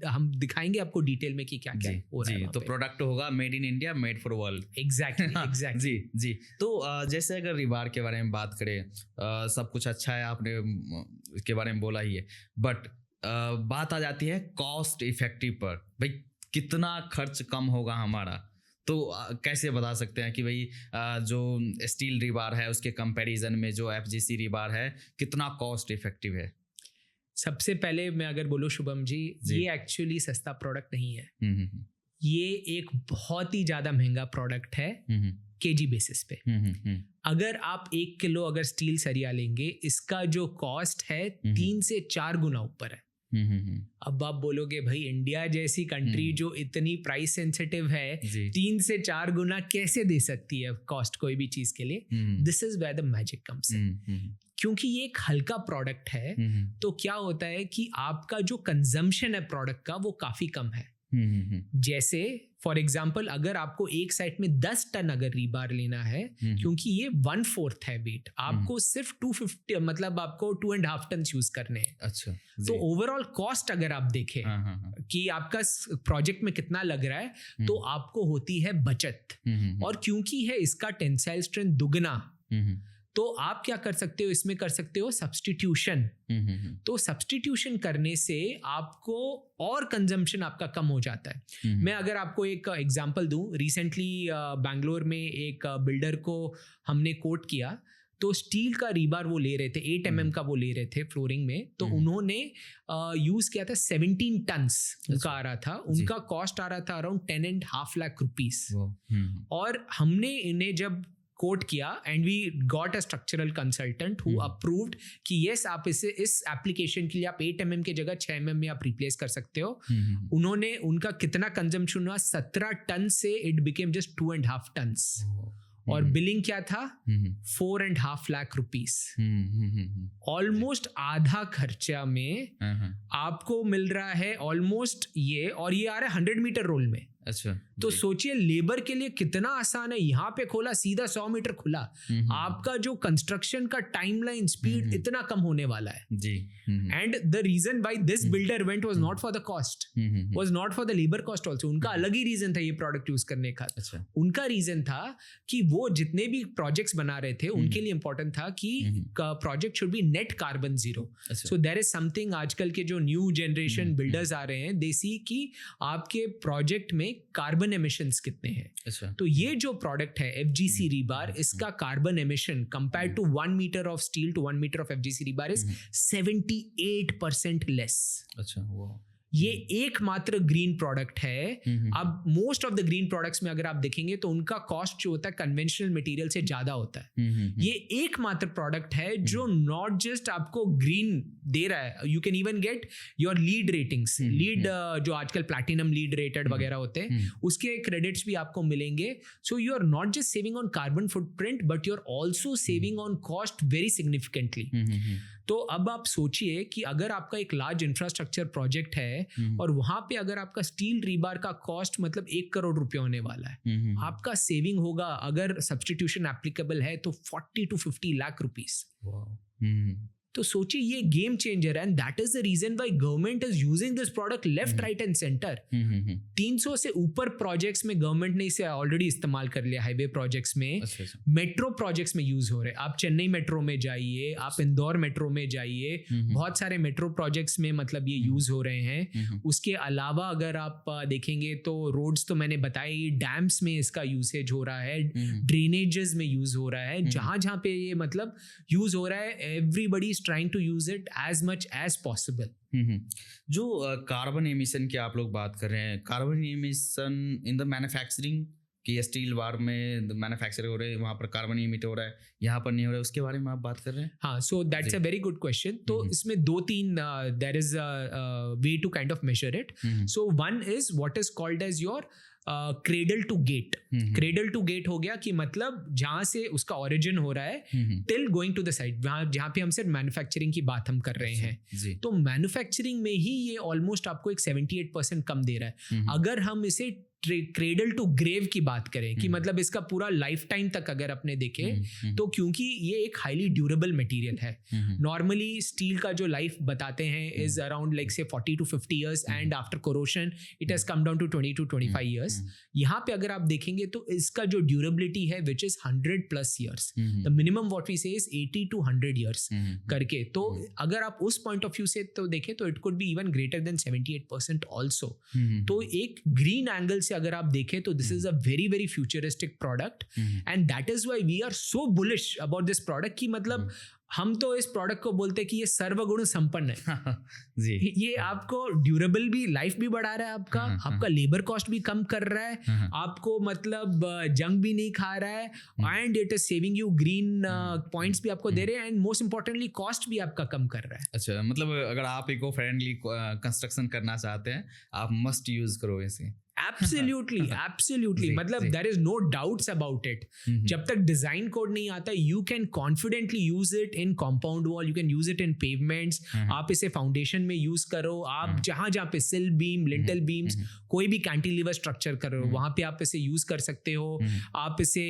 हम दिखाएंगे आपको डिटेल में कि क्या क्या हो रहा है। तो प्रोडक्ट होगा made in India, made for world. Exactly. जी। तो जैसे अगर रीबार के बारे में बात करें, सब कुछ अच्छा है, आपने इसके बारे में बोला ही है, बट बात आ जाती है कॉस्ट इफेक्टिव पर। भाई कितना खर्च कम होगा हमारा, तो कैसे बता सकते हैं कि भाई जो स्टील रीबार है उसके कंपैरिजन में जो FGC रीबार है कितना कॉस्ट इफेक्टिव है? सबसे पहले मैं अगर बोलूँ शुभम जी, ये एक्चुअली सस्ता प्रोडक्ट नहीं है। ये एक बहुत ही ज्यादा महंगा प्रोडक्ट है केजी बेसिस पे। अगर आप 1 किलो अगर स्टील सरिया लेंगे, इसका जो कॉस्ट है 3 से 4 गुना ऊपर है। अब आप बोलोगे भाई इंडिया जैसी कंट्री जो इतनी प्राइस सेंसिटिव है 3 से 4 गुना कैसे दे सकती है कॉस्ट कोई भी चीज के लिए? This is where the magic comes in. क्योंकि ये एक हल्का प्रोडक्ट है, तो क्या होता है कि आपका जो कंजम्पशन है प्रोडक्ट का वो काफी कम है। जैसे फॉर एग्जाम्पल अगर आपको एक साइड में 10 टन अगर रीबार लेना है, क्योंकि ये 1/4 है वेट, आपको सिर्फ 250 मतलब आपको 2.5 टन यूज करने हैं। अच्छा, तो ओवरऑल कॉस्ट अगर आप देखें कि आपका प्रोजेक्ट में कितना लग रहा है, तो आपको होती है बचत। और क्योंकि है इसका टेंसाइल स्ट्रेंथ दुगना, तो आप क्या कर सकते हो, इसमें कर सकते हो सब्स्टिट्यूशन। तो सब्स्टिट्यूशन करने से आपको और कंजम्पशन आपका कम हो जाता है। मैं अगर आपको एक एग्जांपल दूं, रिसेंटली बैंगलोर में एक बिल्डर को हमने कोट किया, तो स्टील का रीबार वो ले रहे थे, 8 mm का वो ले रहे थे फ्लोरिंग में, तो उन्होंने यूज किया था 17 टन्स उनका आ रहा था, उनका कॉस्ट आ रहा था अराउंड 10.5 लाख रुपीस। और हमने इन्हें जब कोट किया and we got a structural consultant who approved कि यस आप इसे इस एप्लीकेशन के लिए आप 8 mm की जगह 6 mm में आप रिप्लेस कर सकते हो। उन्होंने उनका कितना कंजम्पशन हुआ, 17 टन से इट बिकेम जस्ट 2.5 टन्स। और बिलिंग क्या था, 4.5 लाख रुपीस। ऑलमोस्ट आधा खर्चा में आपको मिल रहा है ऑलमोस्ट ये, और ये आ रहा है 100 मीटर रोल में। अच्छा, तो सोचिए लेबर के लिए कितना आसान है, यहाँ पे खोला सीधा 100 मीटर खुला, आपका जो कंस्ट्रक्शन का टाइमलाइन स्पीड इतना कम होने वाला है जी। And the reason why this builder went was not for the cost, was not for the labour cost also. उनका अलग ही रीजन था ये प्रोडक्ट यूज करने का। अच्छा। उनका रीजन था कि वो जितने भी प्रोजेक्ट्स बना रहे थे उनके लिए इंपॉर्टेंट था कि project should be net carbon zero. So there is something, आजकल के जो न्यू जनरेशन बिल्डर्स आ रहे हैं, दे सी कि आपके प्रोजेक्ट में कार्बन एमिशंस कितने हैं। अच्छा। तो ये जो प्रोडक्ट है FGC रीबार, इसका carbon emission compare to 1 metre of steel to 1 metre of FGC rebar is 78% less. अच्छा, वाह। ये एकमात्र ग्रीन प्रोडक्ट है। अब most of the green products में अगर आप देखेंगे तो उनका कॉस्ट जो होता है कन्वेंशनल मटेरियल से ज्यादा होता है। ये एकमात्र प्रोडक्ट है जो नॉट जस्ट आपको ग्रीन दे रहा है, you can even get your lead ratings, lead जो आजकल प्लैटिनम लीड रेटेड वगैरह होते हैं, उसके क्रेडिट्स भी आपको मिलेंगे। So you are not just saving on carbon footprint, but you are also saving on cost very significantly. तो अब आप सोचिए कि अगर आपका एक लार्ज इंफ्रास्ट्रक्चर प्रोजेक्ट है और वहां पे अगर आपका स्टील रीबार का कॉस्ट मतलब 1 करोड़ रुपया होने वाला है, आपका सेविंग होगा अगर सब्स्टिट्यूशन एप्लीकेबल है तो 40 to 50 लाख रुपीस। तो सोचिए ये गेम चेंजर है, and that is the reason why government is using this product left right and centre. 300 से ऊपर प्रोजेक्ट्स में गवर्नमेंट ने इसे ऑलरेडी इस्तेमाल कर लिया। हाईवे प्रोजेक्ट्स में, मेट्रो प्रोजेक्ट्स में यूज हो रहे हैं। आप चेन्नई मेट्रो में जाइए, आप इंदौर मेट्रो में जाइए, बहुत सारे मेट्रो प्रोजेक्ट्स में मतलब ये यूज हो रहे हैं। उसके अलावा अगर आप देखेंगे तो रोड्स तो मैंने बताया, डैम्स में इसका यूसेज हो रहा है, ड्रेनेजेस में यूज हो रहा है, जहां जहां पे ये मतलब यूज हो रहा है, everybody trying to use it as much as possible. जो कार्बन एमिशन की आप लोग बात कर रहे हैं, carbon emission in the manufacturing कि स्टील बार में मैन्युफैक्चर हो रहे हैं, वहाँ पर कार्बन इमिट हो रहा है, यहाँ पर नहीं हो रहा है, उसके बारे में आप बात कर रहे हैं? हाँ, so that's a very good question. तो इसमें 2-3 there is way to kind of measure it. So one is what is called as your cradle to gate. Cradle to gate हो गया कि मतलब जहां से उसका ओरिजिन हो रहा है till going to the site, जहां पे हम सिर्फ मैन्युफैक्चरिंग की बात हम कर रहे हैं। तो मैन्युफैक्चरिंग में ही ये ऑलमोस्ट आपको एक 78% कम दे रहा है। अगर हम इसे क्रेडल टू ग्रेव की बात करें कि मतलब इसका पूरा लाइफ टाइम तक अगर अपने देखें तो क्योंकि ये एक हाईली ड्यूरेबल मटेरियल है, नॉर्मली स्टील का जो लाइफ बताते हैं इज अराउंड लाइक से 40 to 50 years and after corrosion it has come down to 20 to 25 years। यहाँ पे अगर आप देखेंगे तो इसका जो ड्यूरेबिलिटी है which is 100+ years, the minimum what we say is 80 to 100 years करके। तो अगर आप उस पॉइंट ऑफ व्यू से तो देखें तो it could be even greater than 78% also. तो एक ग्रीन एंगल से अगर आप देखें तो this is a very very futuristic product, and that is why we are so bullish about this product कि मतलब हम तो इस प्रोडक्ट को बोलते हैं कि ये सर्वगुण संपन्न है। जी। ये आपको ड्यूरेबल भी, लाइफ भी बढ़ा रहा है आपका, आपका लेबर कॉस्ट भी कम कर रहा है, आपको मतलब जंग भी नहीं खा रहा है, and it is saving you green points भी आपको दे रहे हैं, एंड मोस्ट इंपॉर्टेंटली कॉस्ट भी आपका कम कर रहा है। अच्छा, मतलब अगर आप इको फ्रेंडली कंस्ट्रक्शन करना चाहते हैं आप मस्ट यूज करो इसे। एब्सोल्युटली मतलब there is no doubts about it. जब तक डिजाइन कोड नहीं आता, you can confidently use it in compound wall, you can use it in pavements. आप इसे फाउंडेशन में यूज करो, आप जहां जहां पे सिल बीम, लिंटल बीम्स, कोई भी कैंटिलीवर स्ट्रक्चर कर रहे हो वहां पे आप इसे यूज कर सकते हो. आप इसे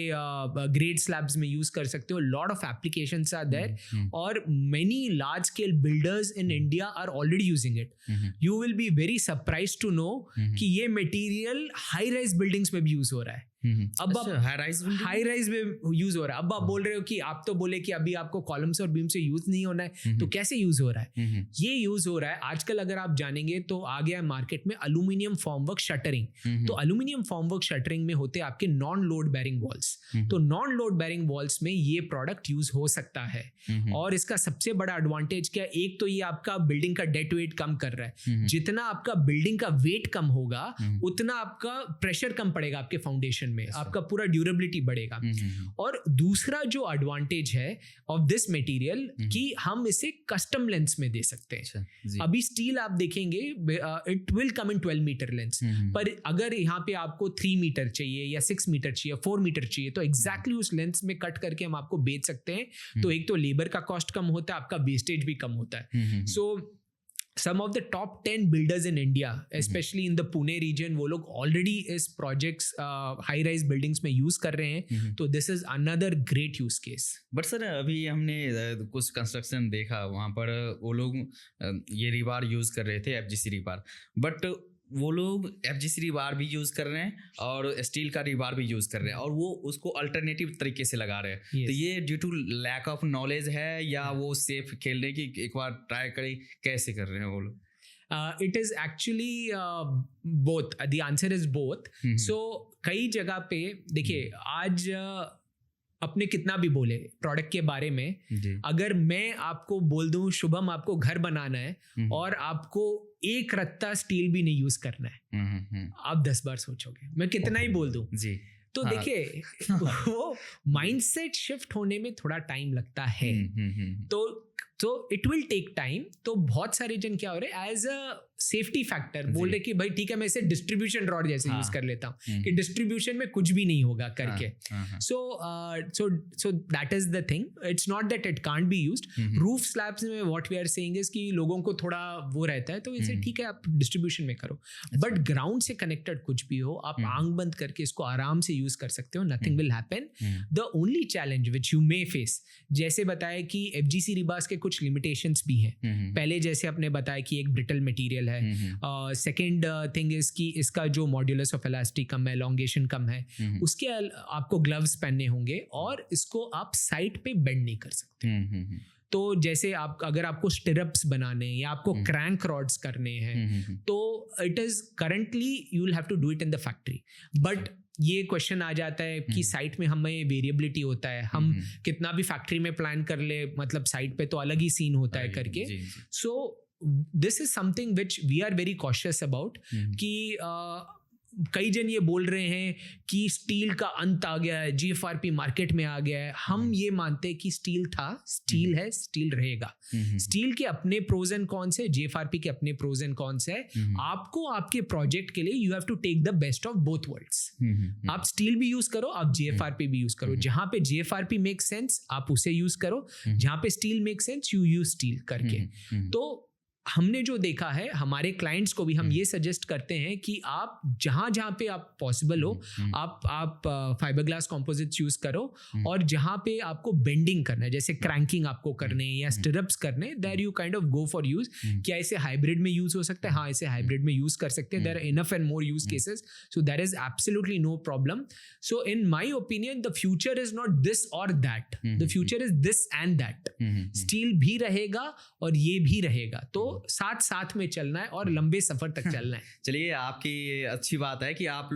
ग्रेड स्लैब्स में यूज कर सकते हो. Lot of applications are there, और many large scale builders in India are already using it. You will be very surprised to know कि ये मटेरियल हाई राइज बिल्डिंग्स में भी यूज हो रहा है. अब आप हाई राइज में यूज हो रहा है. अब आप बोल रहे हो कि आप तो बोले कि अभी आपको कॉलम्स और बीम से यूज नहीं होना है, तो कैसे यूज हो रहा है? ये यूज हो रहा है आजकल. अगर आप जानेंगे तो आ गया है मार्केट में अल्यूमिनियम फॉर्मवर्क शटरिंग. तो अल्यूमिनियम फॉर्मवर्क शटरिंग में होते हैं आपके नॉन लोड बेरिंग वॉल्स. तो नॉन लोड बेरिंग वॉल्स में ये प्रोडक्ट यूज हो सकता है. और इसका सबसे बड़ा एडवांटेज क्या है? एक तो ये आपका बिल्डिंग का डेड वेट कम कर रहा है. जितना आपका बिल्डिंग का वेट कम होगा उतना आपका प्रेशर कम पड़ेगा आपके फाउंडेशन में, आपका पूरा ड्यूरेबिलिटी बढ़ेगा. और दूसरा जो एडवांटेज है ऑफ दिस मटेरियल कि हम इसे कस्टम लेंस में दे सकते हैं. अभी स्टील आप देखेंगे it will come in 12 metre lengths, पर अगर यहाँ पे आपको 3 मीटर चाहिए या 6 मीटर चाहिए, 4 मीटर चाहिए, तो एग्जैक्टली उस लेंस में कट करके हम आपको बेच सकते हैं. तो एक तो लेबर का कॉस्ट कम होता है, आपका वेस्टेज भी कम होता है. सो some of the top 10 builders in India, especially in the Pune region, वो लोग already इस projects high rise buildings में use कर रहे हैं. तो this is another great use case. But sir अभी हमने कुछ कंस्ट्रक्शन देखा वहाँ पर वो लोग ये रिबार यूज कर रहे थे, FGC रिबार, बट वो लोग FGC रिबार भी यूज कर रहे हैं और स्टील का रिबार भी यूज कर रहे हैं, और वो उसको अल्टरनेटिव तरीके से लगा रहे हैं. तो ये due to lack of knowledge है या वो सेफ खेलने की एक बार ट्राई करें, कैसे कर रहे हैं वो लोग? It is actually both. The answer is both. So कई जगह पे देखिए, आज अपने कितना भी बोले प्रोडक्ट के बारे में, अगर मैं आपको बोल दूं शुभम आपको घर बनाना है और आपको एक रत्ता स्टील भी नहीं यूज करना है, आप 10 बार सोचोगे. मैं कितना ही बोल दूं जी. तो देखिए वो माइंडसेट शिफ्ट होने में थोड़ा टाइम लगता है. तो इट विल टेक टाइम. तो बहुत सारे जन क्या हो रहे हैं, एज अ सेफ्टी फैक्टर बोल रहे कि भाई ठीक है मैं इसे डिस्ट्रीब्यूशन रॉड जैसे यूज कर लेता हूँ कि डिस्ट्रीब्यूशन में कुछ भी नहीं होगा करके. So that is the thing. It's not that it can't be used. Roof slabs में what we are saying is कि लोगों को थोड़ा वो रहता है, तो इसे ठीक है आप डिस्ट्रीब्यूशन में करो, बट ग्राउंड से कनेक्टेड कुछ भी हो आप आंख बंद करके इसको आराम से यूज कर सकते हो. Nothing will happen. The only challenge which you may face, जैसे बताया कि FGC रिबार्स के कुछ लिमिटेशंस भी हैं. पहले जैसे आपने बताया कि एक ब्रिटल मटेरियल है. सेकेंड थिंग इज कि इसका जो मॉड्यूलस ऑफ इलास्टिक कम है, एलोंगेशन कम है. उसके आपको ग्लव्स पहनने होंगे और इसको आप साइड पे बेंड नहीं कर सकते. तो जैसे आप अगर आपको स्टिरप्स बनाने या आपको क्रैंक रॉड्स करने हैं, तो it is currently you will have to do it in the factory. But ये क्वेश्चन आ जाता है कि साइट में हमें वेरिएबिलिटी होता है, हम कितना भी फैक्ट्री में प्लान कर ले, मतलब साइट पे तो अलग ही सीन होता है करके. So this is something which we are very cautious about कि कई जन ये बोल रहे हैं कि स्टील का अंत आ गया है, GFRP मार्केट में आ गया है. हम ये मानते हैं कि स्टील था, स्टील है, स्टील रहेगा. स्टील के अपने प्रोज एंड कॉन्स है, GFRP के अपने प्रोज एंड कॉन्स है. आपको आपके प्रोजेक्ट के लिए you have to take the best of both worlds. आप स्टील भी यूज करो, आप GFRP भी यूज करो. जहां पे GFRP मेक सेंस आप उसे यूज करो, जहां पे steel make sense you use steel करके. तो हमने जो देखा है, हमारे क्लाइंट्स को भी हम ये सजेस्ट करते हैं कि आप जहाँ जहाँ पे आप पॉसिबल हो आप फाइबर ग्लास कॉम्पोजिट्स यूज करो. और जहाँ पे आपको बेंडिंग करना है, जैसे क्रैंकिंग आपको करने या स्टिरप्स करने, there you kind of go for use. क्या इसे हाइब्रिड में यूज हो सकता है? हाँ, इसे हाइब्रिड में यूज कर सकते हैं. There are enough and more use cases, so there is absolutely no problem. So in my opinion the future is not this or that, the future is this and that. Steel भी रहेगा और ये भी रहेगा. तो साथ साथ में चलना है और लंबे सफर तक चलना है. चलिए, आपकी अच्छी बात है कि आप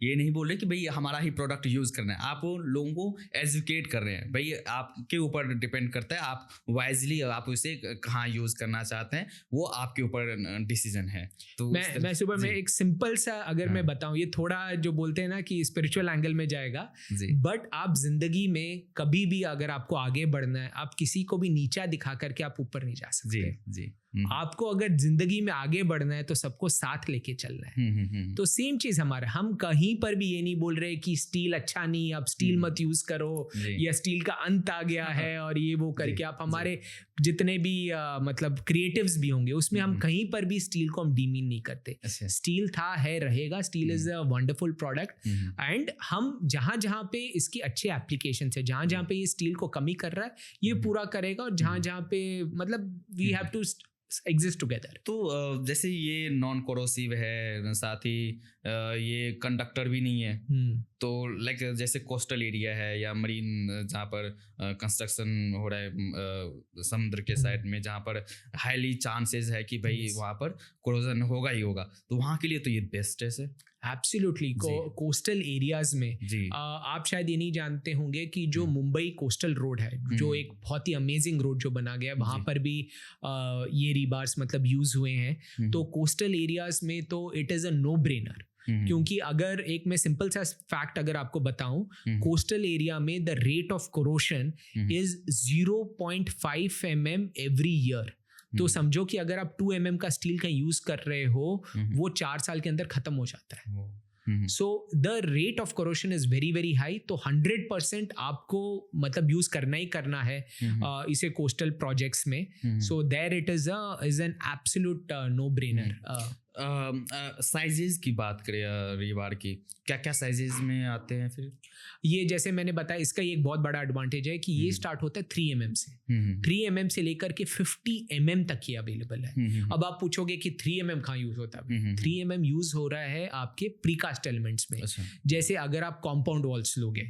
ये नहीं बोल रहे कि भाई हमारा ही प्रोडक्ट यूज करना है. आप लोगों को एजुकेट कर रहे हैं. भाई आपके ऊपर डिपेंड करता है, आप वाइजली आप उसे कहाँ यूज करना चाहते हैं, वो आपके ऊपर डिसीजन है. तो मैं सुबह में एक सिंपल सा अगर मैं बताऊं, ये थोड़ा जो बोलते हैं ना कि स्पिरिचुअल एंगल में जाएगा, बट आप जिंदगी में कभी भी अगर आपको आगे बढ़ना है, आप किसी को भी नीचा दिखा करके आप ऊपर नहीं जा सकते. जी. आपको अगर जिंदगी में आगे बढ़ना है तो सबको साथ लेके चलना है। तो सेम चीज हमारा, हम कहीं पर भी ये नहीं बोल रहे कि स्टील अच्छा नहीं, अब स्टील मत यूज करो या स्टील का अंत आ गया है और ये वो करके आप हमारे जितने भी मतलब क्रिएटिव्स भी होंगे उसमें हम कहीं पर भी स्टील को हम डीमीन नहीं करते। स्टील था, है, रहेगा। Steel is a wonderful product and हम जहां जहां पे इसके अच्छे एप्लीकेशन है, जहां जहां पे ये स्टील को कमी कर रहा है ये पूरा करेगा, और जहां जहां पे मतलब we have to exist together. तो जैसे ये नॉन कोरोसिव है, साथ ही ये कंडक्टर भी नहीं है, तो लाइक जैसे कोस्टल एरिया है या मरीन जहाँ पर कंस्ट्रक्शन हो रहा है समुद्र के साइड में, जहाँ पर हाईली चांसेस है कि भाई वहाँ पर कोरोजन होगा ही होगा, तो वहाँ के लिए तो ये बेस्ट है सर। एब्सोल्युटली। कोस्टल एरियाज में आप शायद ये नहीं जानते होंगे कि जो मुंबई कोस्टल रोड है, जो एक बहुत ही अमेजिंग रोड जो बना गया है, वहाँ पर भी ये रीबार्स मतलब यूज हुए हैं। तो कोस्टल एरियाज में तो it is a no brainer, क्योंकि अगर एक मैं सिंपल सा फैक्ट अगर आपको बताऊं, कोस्टल एरिया में the rate of corrosion is 0.5 mm every year. तो समझो कि अगर आप 2 mm का स्टील का यूज कर रहे हो, वो 4 साल के अंदर खत्म हो जाता है। So the rate of corrosion is very very high. तो 100% आपको मतलब यूज करना ही करना है इसे कोस्टल प्रोजेक्ट्स में। So there it is an absolute no brainer. Sizes की बात करें रीबार की, क्या क्या साइजेस में आते हैं फिर? ये जैसे मैंने बताया, इसका एक बहुत बड़ा एडवांटेज है कि ये स्टार्ट होता है 3 mm से। 3 mm से लेकर के 50 mm तक ये अवेलेबल है। अब आप पूछोगे कि 3 mm कहाँ यूज होता है? 3 mm यूज हो रहा है आपके प्रीकास्ट एलिमेंट्स में। जैसे अगर आप कॉम्पाउंड वॉल्स लोगे,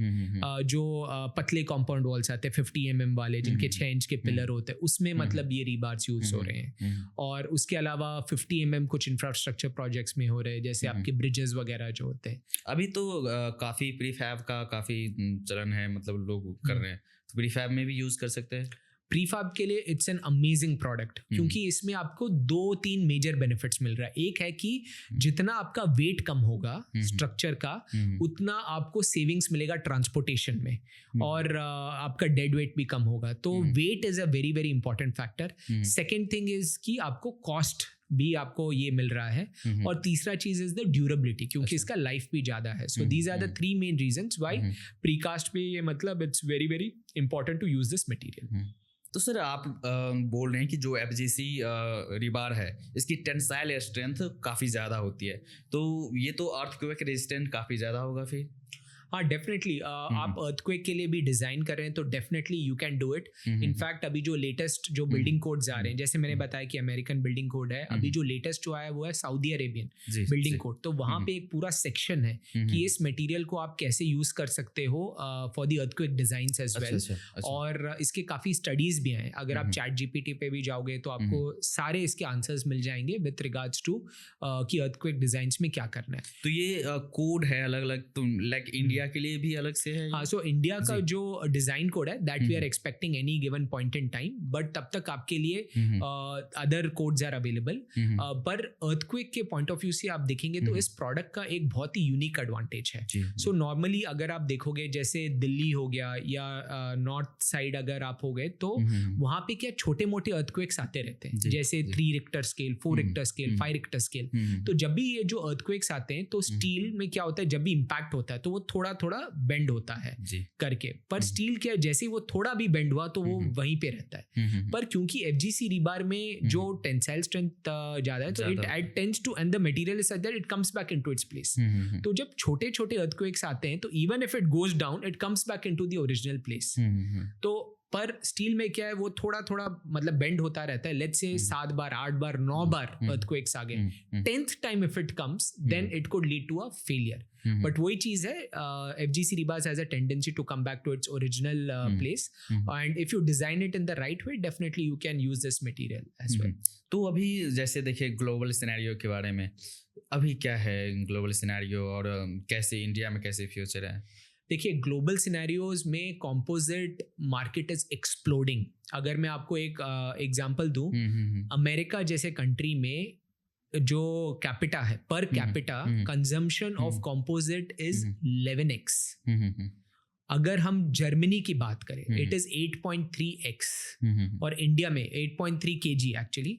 जो पतले कॉम्पाउंड वॉल्स आते हैं 50 mm वाले, जिनके 6 इंच के पिलर होते हैं, उसमें मतलब ये रीबार्स यूज हो रहे हैं। और उसके अलावा 50 mm कुछ इंफ्रास्ट्रक्चर प्रोजेक्ट्स में हो रहे हैं, जैसे आपके ब्रिजेस वगैरह जो होते हैं। अभी तो काफी प्रीफैब का काफी चलन है, मतलब लोग कर रहे हैं, तो प्रीफैब में भी यूज कर सकते हैं। प्रीफैब के लिए इट्स एन अमेजिंग प्रोडक्ट, क्योंकि इसमें आपको 2-3 मेजर बेनिफिट्स मिल रहा है। एक है कि जितना आपका वेट कम होगा स्ट्रक्चर का, उतना आपको सेविंग्स मिलेगा ट्रांसपोर्टेशन में, और आपका डेड वेट भी कम होगा। तो weight is a very very important factor. Second thing is कि आपको कॉस्ट भी आपको ये मिल रहा है, और तीसरा चीज इज द ड्यूरेबिलिटी, क्योंकि इसका लाइफ भी ज्यादा है। So these are the 3 main reasons why precast पे ये मतलब it's very very important to use this material. तो सर आप बोल रहे हैं कि जो FGC रीबार है, इसकी टेंसाइल स्ट्रेंथ काफ़ी ज़्यादा होती है, तो ये तो अर्थक्वेक रेजिस्टेंट काफ़ी ज़्यादा होगा फिर? हाँ, डेफिनेटली। आप अर्थक्वेक के लिए भी डिजाइन कर रहे हैं तो definitely you can do it. In fact अभी जो लेटेस्ट जो बिल्डिंग कोड्स आ रहे हैं, जैसे मैंने बताया कि अमेरिकन बिल्डिंग कोड है, अभी जो लेटेस्ट जो आया वो है सऊदी अरेबियन बिल्डिंग कोड। तो वहाँ पे एक पूरा सेक्शन है कि इस मटेरियल को आप कैसे यूज कर सकते हो for the earthquake designs as well. और इसके काफी स्टडीज भी हैं। अगर आप ChatGPT पे भी जाओगे तो आपको सारे इसके आंसर्स मिल जाएंगे विद रिगार्ड्स टू कि अर्थक्वेक डिजाइंस में क्या करना है। तो ये कोड है अलग अलग, तो लाइक इंडिया के लिए भी अलग से है? हाँ, सो इंडिया का जो डिजाइन कोड है that we are expecting any given point in time, but तब तक आपके लिए अदर कोड्स आर अवेलेबल। पर अर्थक्वेक के पॉइंट ऑफ व्यू से आप देखेंगे तो इस प्रोडक्ट का एक बहुत ही यूनिक एडवांटेज है। सो नॉर्मली अगर आप देखोगे, जैसे दिल्ली हो गया या नॉर्थ साइड अगर आप हो गए, तो वहां पे क्या छोटे मोटे अर्थक्वेक्स आते रहते हैं, जैसे 3 Richter scale, 4 Richter scale, 5 Richter scale. तो जब भी ये जो अर्थक्वेक्स आते हैं तो स्टील में क्या होता है, जब भी इम्पैक्ट होता है तो वो थोड़ा थोड़ा बेंड होता है करके, पर स्टील क्या जैसे वो थोड़ा भी बेंड हुआ तो वो वहीं पे रहता है। पर क्योंकि FGC रीबार में जो टेंसाइल स्ट्रेंथ ज्यादा है, तो it tends to, and the material is such that it comes back into its place. तो जब छोटे छोटे अर्थक्वेक्स आते हैं तो even if it goes down it comes back into the original place. तो पर स्टील में क्या है, वो थोड़ा थोड़ा मतलब बेंड होता रहता है। Let's say 7 bar 8 bar 9 bar earthquakes आ गए, 10th time if it comes then it could lead to a failure. But वही चीज है, FGC rebars has a tendency to come back to its original place, and if you design it in the right way, definitely you can use this material as well. तो अभी जैसे देखिए global scenario के बारे में, अभी क्या है ग्लोबल सिनेरियो, और कैसे इंडिया में कैसे फ्यूचर है? देखिए, ग्लोबल सिनेरियोज में कंपोजिट मार्केट इज एक्सप्लोडिंग। अगर मैं आपको एक एग्जांपल दूं, अमेरिका जैसे कंट्री में जो कैपिटा है, per capita consumption of composite is 11x। अगर हम जर्मनी की बात करें इट इज 8.3x और इंडिया में 8.3 kg एक्चुअली,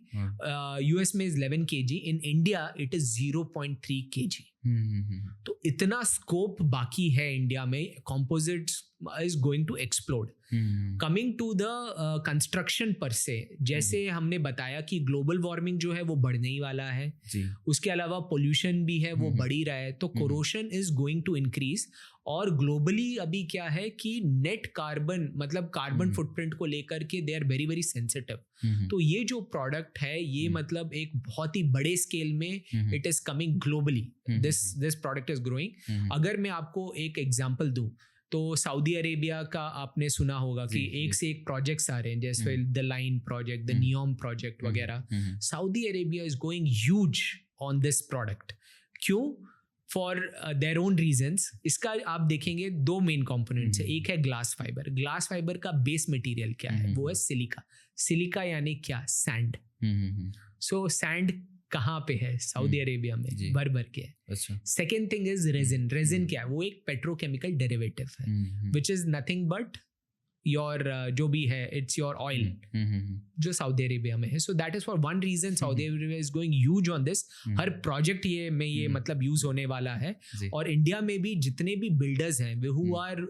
यूएस में is 11 kg, in India it is 0.3 kg। तो इतना स्कोप बाकी है इंडिया में, composites is going to explode. Coming to the construction per se, जैसे हमने बताया कि ग्लोबल वार्मिंग जो है वो बढ़ने ही वाला है, उसके अलावा पोल्यूशन भी है वो बढ़ ही रहा है, तो corrosion is going to increase. और ग्लोबली अभी क्या है कि नेट कार्बन मतलब कार्बन फुटप्रिंट को लेकर के they are very very sensitive. तो ये जो प्रोडक्ट है ये मतलब एक बहुत ही बड़े स्केल में it is coming globally, this product is growing. अगर मैं आपको एक एग्जांपल दूं तो सऊदी अरेबिया का आपने सुना होगा कि एक से एक प्रोजेक्ट्स आ रहे हैं, जैसे the line project, the Neom project वगैरह। Saudi Arabia is going huge on this product. क्यों? For their own reasons. इसका आप देखेंगे दो मेन कंपोनेंट्स है, एक है ग्लास फाइबर। ग्लास फाइबर का बेस मटेरियल क्या है? वो है सिलिका। सिलिका यानी क्या? सैंड। सो सैंड कहाँ पे है? सऊदी अरेबिया में भर भर के है। अच्छा। Second thing is resin. Resin क्या है? वो एक पेट्रोकेमिकल डेरिवेटिव है which is nothing but your जो भी है इट्स योर ऑयल जो सऊदी अरेबिया में है। So that is for one reason Saudi Arabia is going huge on this. हर प्रोजेक्ट ये में ये मतलब यूज होने वाला है। और इंडिया में भी जितने भी बिल्डर्स हैं who are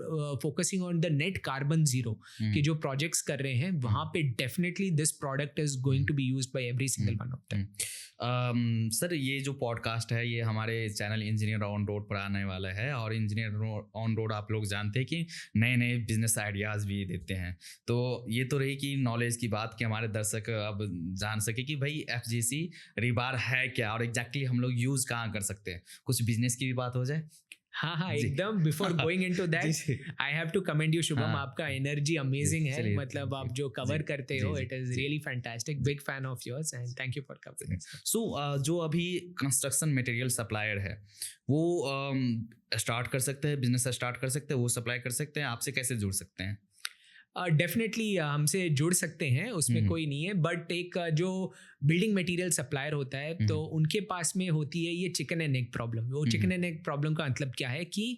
focusing on the net carbon zero के जो प्रोजेक्ट्स कर रहे हैं, वहां पे definitely this product is going to be used by every single one of them. Sir ये जो पॉडकास्ट है ये हमारे चैनल इंजीनियर ऑन रोड पर आने वाला है, और इंजीनियर ऑन रोड आप लोग जानते हैं कि नए नए बिजनेस आइडियाज़ भी देते हैं। तो ये तो रही कि नॉलेज की बात कि हमारे दर्शक अब जान सके कि भाई FGC रिबार है क्या और एग्जैक्टली हम लोग यूज़ कहाँ कर सकते हैं। कुछ बिजनेस की भी बात हो जाए। हाँ एकदम। Before going into that I have to commend you Shubham, आपका एनर्जी अमेजिंग है। मतलब आप जो कवर करते हो it is really fantastic. Big fan of yours and thank you for covering. So जो अभी कंस्ट्रक्शन मटेरियल सप्लायर है वो स्टार्ट कर सकते हैं, बिजनेस स्टार्ट कर सकते हैं, वो सप्लाई कर सकते हैं, आपसे कैसे जुड़ सकते हैं? डेफिनेटली हमसे जुड़ सकते हैं, उसमें कोई नहीं है। बट एक जो बिल्डिंग मटेरियल सप्लायर होता है तो उनके पास में होती है ये चिकन एंड एग प्रॉब्लम। वो चिकन एंड एग प्रॉब्लम का मतलब क्या है कि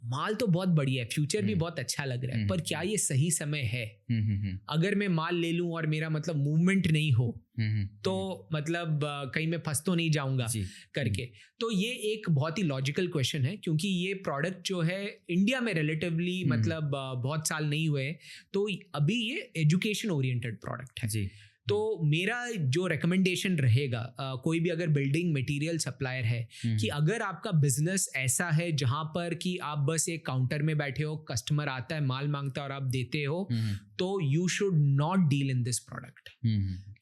माल तो बहुत बढ़िया है, फ्यूचर भी बहुत अच्छा लग रहा है, पर क्या ये सही समय है? अगर मैं माल ले लूं और मेरा मतलब मूवमेंट नहीं हो तो मतलब कहीं मैं फंस तो नहीं जाऊंगा करके। तो ये एक बहुत ही लॉजिकल क्वेश्चन है, क्योंकि ये प्रोडक्ट जो है इंडिया में रिलेटिवली मतलब बहुत साल नहीं हुए, तो अभी ये एजुकेशन ओरिएंटेड प्रोडक्ट है जी। तो मेरा जो रिकमेंडेशन रहेगा कोई भी अगर बिल्डिंग मटेरियल सप्लायर है कि अगर आपका बिजनेस ऐसा है जहां पर कि आप बस एक काउंटर में बैठे हो, कस्टमर आता है, माल मांगता है और आप देते हो, तो you should not deal in this product,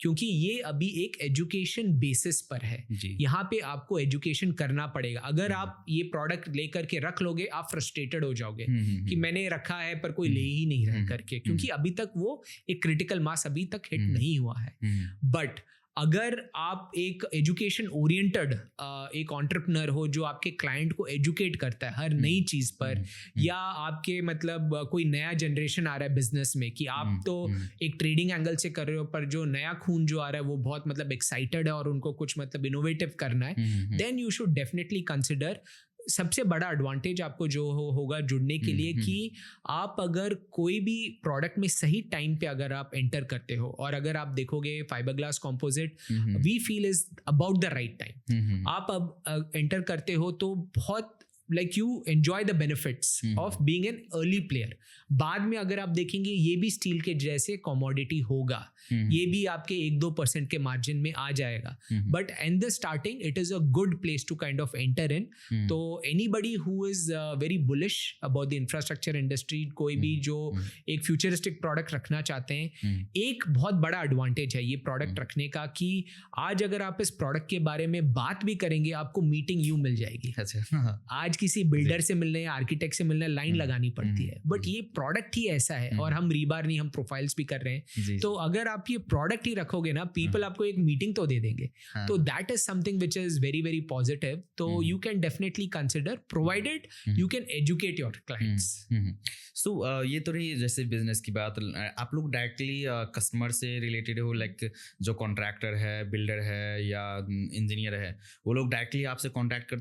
क्योंकि ये अभी एक एजुकेशन बेसिस पर है। यहाँ पे आपको एजुकेशन करना पड़ेगा। अगर आप ये प्रोडक्ट लेकर के रख लोगे आप फ्रस्ट्रेटेड हो जाओगे कि मैंने रखा है पर कोई ले ही नहीं रहा करके, क्योंकि अभी तक वो एक क्रिटिकल मास अभी तक हिट नहीं हुआ है। बट अगर आप एक एजुकेशन ओरिएंटेड एक एंटरप्रेन्योर हो जो आपके क्लाइंट को एजुकेट करता है हर नई चीज पर, या आपके मतलब कोई नया जनरेशन आ रहा है बिजनेस में कि आप तो एक ट्रेडिंग एंगल से कर रहे हो, पर जो नया खून जो आ रहा है वो बहुत मतलब एक्साइटेड है और उनको कुछ मतलब इनोवेटिव करना है, then you should definitely consider. सबसे बड़ा एडवांटेज आपको जो होगा जुड़ने के लिए कि आप अगर कोई भी प्रोडक्ट में सही टाइम पे अगर आप एंटर करते हो, और अगर आप देखोगे fiber glass composite we feel is about the right time. आप अब एंटर करते हो तो बहुत like you enjoy the benefits of being an early player. बाद में अगर आप देखेंगे ये भी स्टील के जैसे कमोडिटी होगा, ये भी आपके 1-2% के मार्जिन में आ जाएगा, but in the starting it is a good place to kind of enter in. तो anybody who is very bullish about the infrastructure industry, कोई भी जो एक फ्यूचरिस्टिक प्रोडक्ट रखना चाहते हैं, एक बहुत बड़ा एडवांटेज है ये प्रोडक्ट रखने का कि आज अगर आप इस प्रोडक्ट के बारे में बात भी करेंगे आपको मीटिंग यूं मिल जाएगी। आज किसी बिल्डर से मिलने या आर्किटेक्ट से मिलने लाइन लगानी पड़ती है, बट ये प्रोडक्ट ही ऐसा है, और हम रीबार नहीं, हम प्रोफाइल्स भी कर रहे हैं। तो अगर आप ये प्रोडक्ट ही रखोगे ना, पीपल आपको एक मीटिंग तो दे देंगे। तो that is something which is very very positive. तो you can definitely consider provided you can educate your clients. So ये तो रही जैसे बिजनेस की बात। आप लोग डायरेक्टली कस्टमर से रिलेटेड हो, लाइक जो कॉन्ट्रैक्टर है, बिल्डर है या इंजीनियर है, वो लोग डायरेक्टली आपसे कॉन्टैक्ट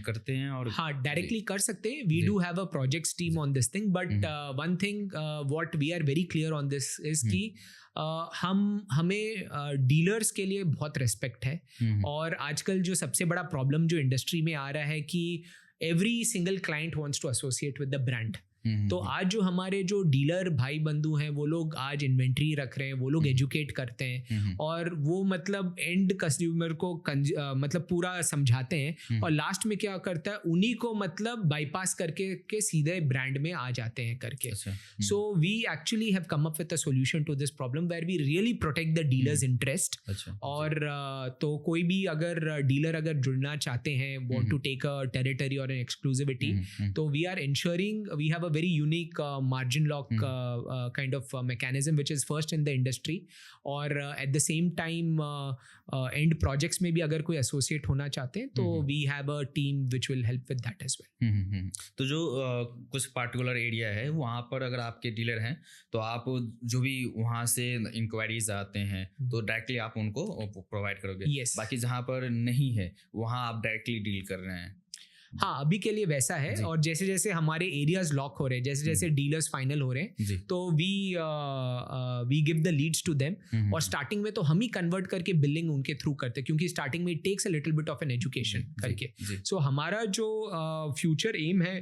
करते हैं? और हाँ, डायरेक्टली कर सकते हैं. We do have a projects team on this thing, but one thing what we are very clear on this is कि हमें डीलर्स के लिए बहुत रिस्पेक्ट है. और आजकल जो सबसे बड़ा प्रॉब्लम जो इंडस्ट्री में आ रहा है कि every single client wants to associate with the brand. तो आज जो हमारे जो डीलर भाई बंधु हैं वो लोग आज इन्वेंट्री रख रहे हैं, वो लोग एजुकेट करते हैं और वो मतलब एंड कंज्यूमर को मतलब पूरा समझाते हैं और लास्ट में क्या करता है उन्हीं को मतलब बाईपास करके के सीधे ब्रांड में आ जाते हैं करके. So we actually have come up with a solution to this problem where we really protect the dealers interest. और तो कोई भी अगर डीलर अगर जुड़ना चाहते हैं, want to take a territory और एन एक्सक्लूसिविटी, तो we are ensuring we have very unique margin lock kind of mechanism which is first in the industry. और at the same time end projects में भी अगर कोई associate होना चाहते हैं तो we have a team which will help with that as well. तो जो कुछ particular area है वहाँ पर अगर आपके डीलर हैं तो आप जो भी वहाँ से इंक्वायरीज आते हैं तो डायरेक्टली आप उनको प्रोवाइड करोगे. Yes. बाकी जहाँ पर नहीं है वहाँ आप डायरेक्टली डील कर रहे हैं. हाँ, अभी के लिए वैसा है. और जैसे जैसे हमारे एरियाज लॉक हो रहे हैं, जैसे जैसे डीलर्स फाइनल हो रहे हैं, तो we give the leads to them. और स्टार्टिंग में तो हम ही कन्वर्ट करके बिलिंग उनके थ्रू करते हैं क्योंकि स्टार्टिंग में it takes a little bit of an education करके. सो हमारा जो फ्यूचर एम है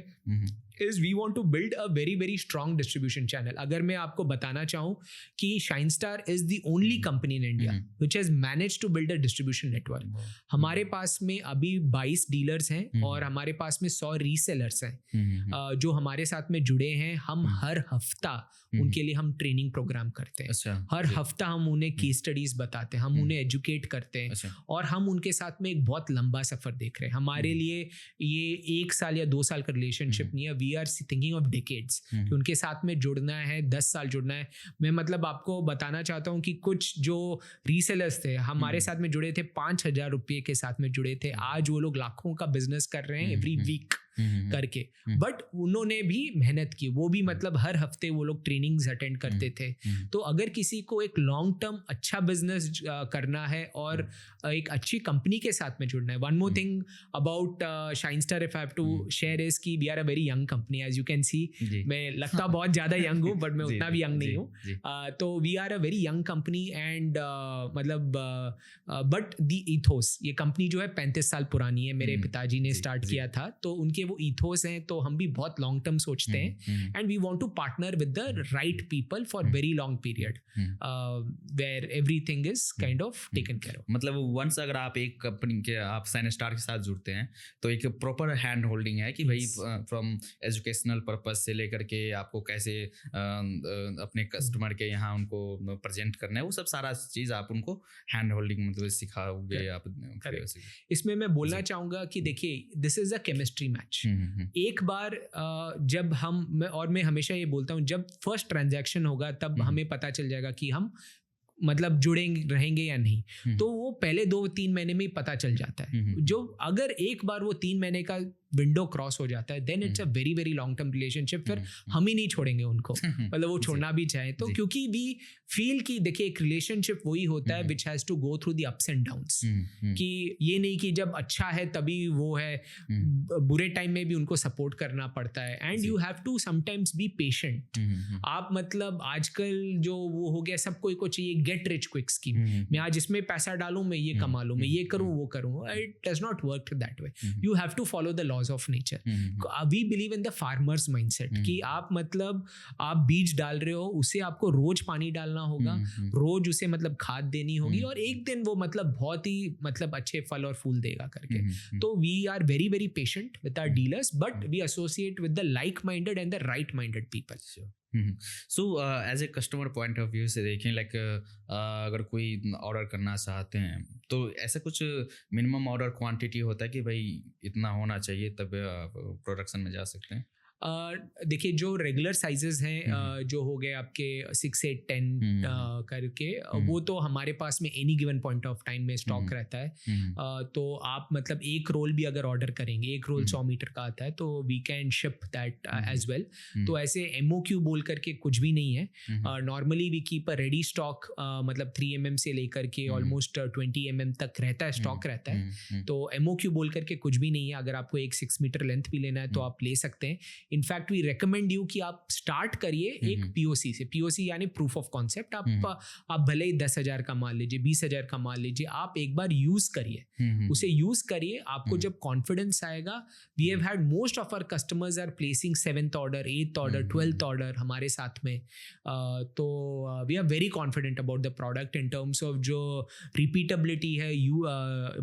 is we want to build a very very strong distribution channel. अगर मैं आपको बताना चाहूँ कि Shinestar is the only company in India which has managed to build a distribution network. हमारे पास में अभी 22 डीलर्स हैं और हमारे पास में 100 रीसेलर्स हैं जो हमारे साथ में जुड़े हैं. हम हर हफ्ता उनके लिए हम ट्रेनिंग प्रोग्राम करते हैं. हर हफ्ता हम उन्हें केस स्टडीज बताते हैं, हम उन्हें एजुकेट करते हैं और हम उनके साथ में एक बहुत लंबा सफर देख रहे हैं. हमारे लिए ये 1 साल या 2 साल का रिलेशनशिप नहीं है. We are thinking of decades कि उनके साथ में जुड़ना है, 10 साल जुड़ना है. मैं मतलब आपको बताना चाहता हूँ कि कुछ जो रीसेलर्स थे हमारे साथ में जुड़े थे 5,000 रुपये के साथ में जुड़े थे. आज वो लोग लाखों का बिजनेस कर रहे हैं एवरी वीक करके. बट उन्होंने भी मेहनत की, वो भी मतलब हर हफ्ते वो लोग ट्रेनिंग्स अटेंड करते थे. तो अगर किसी को एक लॉन्ग टर्म अच्छा बिजनेस करना है और एक अच्छी कंपनी के साथ में जुड़ना है. One more thing about Shinestar if I have to share is कि we are a very young company as you can see. मैं लगता बहुत ज़्यादा यंग हूँ बट मैं उतना भी यंग नहीं हूँ. तो we are a very young company and मतलब बट the ethos, ये कंपनी जो है 35 साल पुरानी है. मेरे पिताजी ने स्टार्ट किया था तो उनके वो ethos हैं. तो हम भी बहुत लॉन्ग टर्म सोचते हैं and we want to partner with the right people for very long period where everything is kind of taken care of. मतलब वंस अगर आप एक कंपनी के आप Shinestar के साथ जुड़ते हैं तो एक प्रॉपर हैंड होल्डिंग है कि भाई फ्रॉम एजुकेशनल पर्पस से लेकर के आपको कैसे अपने कस्टमर के यहाँ उनको प्रेजेंट करना है, वो सब सारा चीज आप उनको हैंड होल्डिंग मतलब सिखाओगे आप. इसमें मैं बोलना चाहूँगा कि देखिए this is a chemistry match. एक बार जब मैं हमेशा ये बोलता हूँ जब फर्स्ट ट्रांजैक्शन होगा तब हमें पता चल जाएगा कि हम मतलब जुड़ेंगे रहेंगे या नहीं. तो वो पहले 2-3 महीने में ही पता चल जाता है. जो अगर एक बार वो 3 महीने का विंडो क्रॉस हो जाता है then it's a very very long term relationship. फिर हम ही नहीं छोड़ेंगे उनको मतलब वो छोड़ना भी चाहे तो, क्योंकि वी फील कि देखिए एक रिलेशनशिप वही होता है which has to go through the ups and downs. कि ये नहीं कि जब अच्छा है तभी वो है, बुरे टाइम में भी उनको सपोर्ट करना पड़ता है. And you have to sometimes be patient. आप मतलब आजकल जो वो हो गया सब कोई को चाहिए गेट रिच क्विक स्कीम. मैं आज इसमें पैसा डालूं, मैं ये कमा लूं, मैं ये करूं वो करूं. It does not work that way. You have to follow the laws of nature. We believe in the farmers mindset कि आप मतलब आप बीज डाल रहे हो, उसे आपको रोज पानी डालना होगा, रोज उसे मतलब खाद देनी होगी और एक दिन वो मतलब बहुत ही मतलब अच्छे फल और फूल देगा करके. तो we are very very patient with our dealers but we associate with the like minded and the right minded people. So as a customer point of view से देखें लाइक अगर कोई ऑर्डर करना चाहते हैं तो ऐसा कुछ मिनिमम ऑर्डर क्वांटिटी होता है कि भाई इतना होना चाहिए तब प्रोडक्शन में जा सकते हैं? देखिए जो रेगुलर साइजेस हैं जो हो गए आपके 6, 8, 10 करके, वो तो हमारे पास में any given point of time में स्टॉक रहता है। तो आप मतलब एक रोल भी अगर ऑर्डर करेंगे, एक रोल 100 मीटर का आता है, तो we can ship that as well. तो ऐसे MOQ बोल करके कुछ भी नहीं है। Normally we keep a ready stock, मतलब 3 mm से लेकर के ऑलमोस्ट 20 mm तक रहता है, स्टॉक रहता है। तो MOQ बोल करके कुछ भी नहीं है। अगर आपको एक 6 मीटर लेंथ भी लेना है तो आप ले सकते हैं। इनफैक्ट वी रिकमेंड यू कि आप स्टार्ट करिए एक POC से। POC यानी प्रूफ ऑफ कॉन्सेप्ट। आप भले ही 10,000 का मान लीजिए, 20,000 का मान लीजिए, आप एक बार यूज करिए, उसे यूज करिए। आपको जब कॉन्फिडेंस आएगा, we have had most of our customers are placing 7th order, 8th order, 12th order हमारे साथ में। तो we are very confident about the product in terms of जो रिपीटेबिलिटी है,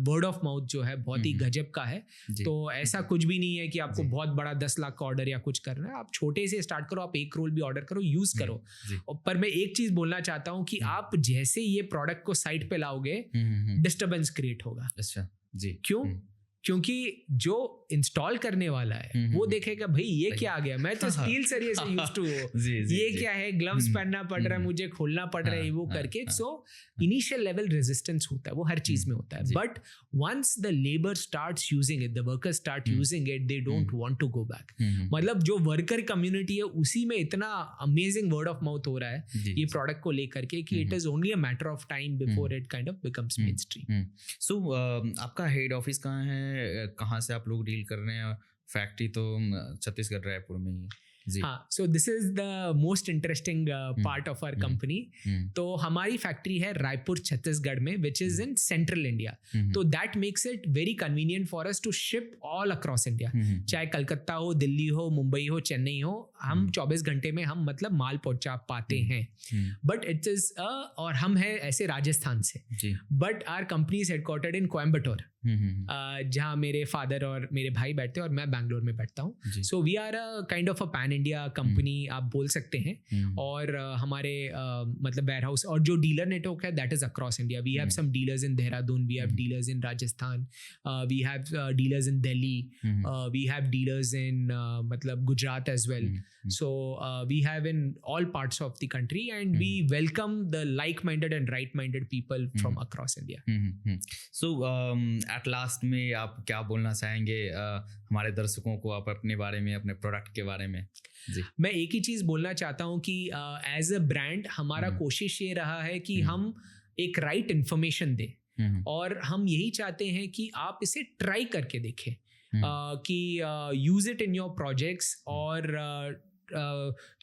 वर्ड ऑफ माउथ जो है बहुत ही गजब का है। तो ऐसा कुछ भी नहीं है कि आपको बहुत बड़ा 10 लाख का ऑर्डर या कुछ करना है। आप छोटे से स्टार्ट करो, आप एक रोल भी ऑर्डर करो, यूज करो। पर मैं एक चीज बोलना चाहता हूं कि आप जैसे ये प्रोडक्ट को साइट पे लाओगे, डिस्टर्बेंस क्रिएट होगा। अच्छा जी। क्यों? क्योंकि जो इंस्टॉल करने वाला है वो देखेगा भाई ये क्या आ गया, मैं तो स्टील सरिये से यूज्ड टू ये क्या है, ग्लव्स पहनना पड़ रहा है, मुझे खोलना पड़ रहा है, वो करके। सो इनिशियल लेवल रेजिस्टेंस होता है, वो हर चीज में होता है। But once the labour starts using it, the workers start using it, they don't want to go back. मतलब जो वर्कर कम्युनिटी है उसी में इतना अमेजिंग वर्ड ऑफ माउथ हो रहा है ये प्रोडक्ट को लेकर के कि it is only a matter of time before it kind of becomes mainstream. So आपका हेड ऑफिस कहाँ है, कहाँ से आप लोग डील कर रहे हैं? फैक्ट्री तो छत्तीसगढ़ रायपुर में ही है। हाँ, so this is the most interesting part of our company. तो हमारी फैक्ट्री है रायपुर छत्तीसगढ़ में, which is in central India. तो that makes it very convenient for us to ship all across India. चाहे कलकत्ता हो, दिल्ली हो, मुंबई हो, चेन्नई हो, हम 24 घंटे में हम मतलब माल पहुंचा पाते हैं। बट इट इज और हम है ऐसे राजस्थान से, but our company is headquartered in Coimbatore, जहाँ मेरे फादर और मेरे भाई बैठते हैं और मैं बैंगलोर में बैठता हूँ। So we are a kind of a pan India company आप बोल सकते हैं। और हमारे मतलब वेयर हाउस और जो डीलर नेटवर्क है that is across India. We have some dealers in Dehradun, we have dealers in Rajasthan, we have dealers in Delhi, we have dealers in मतलब Gujarat as well. So we have in all parts of the country, and we welcome the like-minded and right-minded people from across India. So at last में आप क्या बोलना चाहेंगे हमारे दर्शकों को, आप अपने बारे में, अपने प्रोडक्ट के बारे में? जी, मैं एक ही चीज़ बोलना चाहता हूँ कि एज अ ब्रांड हमारा कोशिश ये रहा है कि हम एक राइट इन्फॉर्मेशन दें, और हम यही चाहते हैं कि आप इसे ट्राई करके देखें, कि use it in your projects. और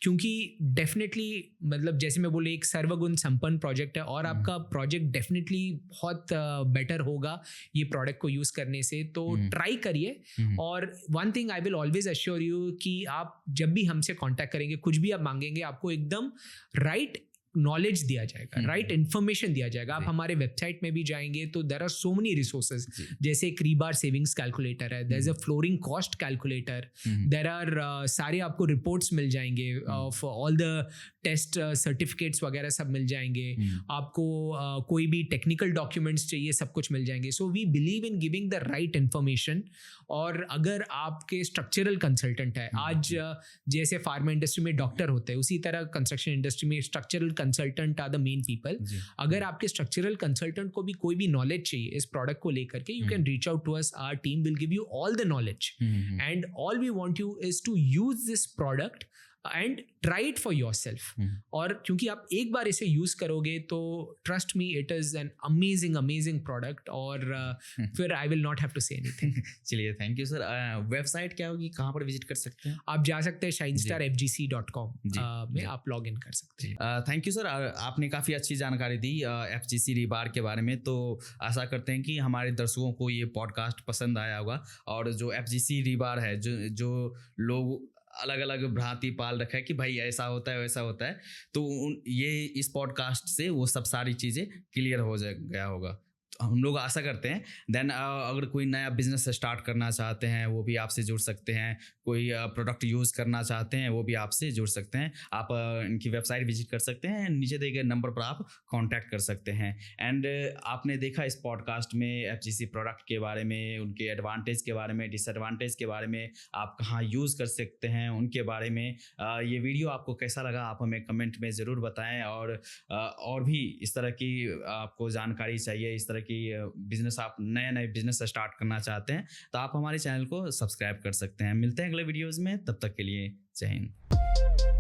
क्योंकि डेफिनेटली मतलब जैसे मैं बोले एक सर्वगुण संपन्न प्रोजेक्ट है, और आपका प्रोजेक्ट डेफिनेटली बहुत बेटर होगा ये प्रोडक्ट को यूज़ करने से। तो ट्राई करिए। और one thing I will always assure you कि आप जब भी हमसे कांटेक्ट करेंगे, कुछ भी आप मांगेंगे, आपको एकदम राइट नॉलेज दिया जाएगा, राइट इन्फॉर्मेशन दिया जाएगा। आप हमारे वेबसाइट में भी जाएंगे तो there are so many resources, जैसे एक रीबार सेविंग्स कैलकुलेटर है, there is a flooring cost calculator, there are सारे आपको रिपोर्ट्स मिल जाएंगे of all the test certificates वगैरह सब मिल जाएंगे। आपको कोई भी टेक्निकल डॉक्यूमेंट्स चाहिए, सब कुछ मिल जाएंगे। So we believe in giving the right information. और अगर आपके स्ट्रक्चरल कंसल्टेंट है, आज जैसे फार्मा इंडस्ट्री में डॉक्टर होते हैं, उसी तरह कंस्ट्रक्शन इंडस्ट्री में structural consultant are the main people. अगर आपके स्ट्रक्चरल कंसल्टेंट को भी कोई भी नॉलेज चाहिए इस प्रोडक्ट को लेकर के, you can reach out to us, our team will give you all the knowledge, and all we want you is to use this product and try it for yourself. और क्योंकि आप एक बार इसे use करोगे तो trust me, it is an amazing product, और फिर I will not have to say anything. चलिए, थैंक यू सर। वेबसाइट क्या होगी, कहाँ पर विजिट कर सकते हैं? आप जा सकते हैं shinestarfgc.com में आप लॉग इन कर सकते हैं। थैंक यू सर, आपने काफ़ी अच्छी जानकारी दी FGC रीबार के बारे में। तो आशा करते हैं कि हमारे दर्शकों को ये पॉडकास्ट पसंद आया होगा। और जो FGC रीबार है, जो लोग अलग अलग भ्रांति पाल रखा है कि भाई ऐसा होता है वैसा होता है, तो ये इस पॉडकास्ट से वो सब सारी चीज़ें क्लियर हो गया होगा। तो हम लोग आशा करते हैं। देन अगर कोई नया बिजनेस स्टार्ट करना चाहते हैं वो भी आपसे जुड़ सकते हैं। कोई प्रोडक्ट यूज़ करना चाहते हैं वो भी आपसे जुड़ सकते हैं। आप इनकी वेबसाइट विजिट कर सकते हैं, नीचे दिए गए नंबर पर आप कांटेक्ट कर सकते हैं। एंड आपने देखा इस पॉडकास्ट में एफजीसी प्रोडक्ट के बारे में, उनके एडवांटेज के बारे में, डिसएडवांटेज के बारे में, आप कहाँ यूज़ कर सकते हैं उनके बारे में। ये वीडियो आपको कैसा लगा आप हमें कमेंट में ज़रूर बताएं। और भी इस तरह की आपको जानकारी चाहिए, इस तरह की बिजनेस, आप नए बिजनेस स्टार्ट करना चाहते हैं तो आप हमारे चैनल को सब्सक्राइब कर सकते हैं। मिलते हैं अगले वीडियोज़ में, तब तक के लिए जय हिंद।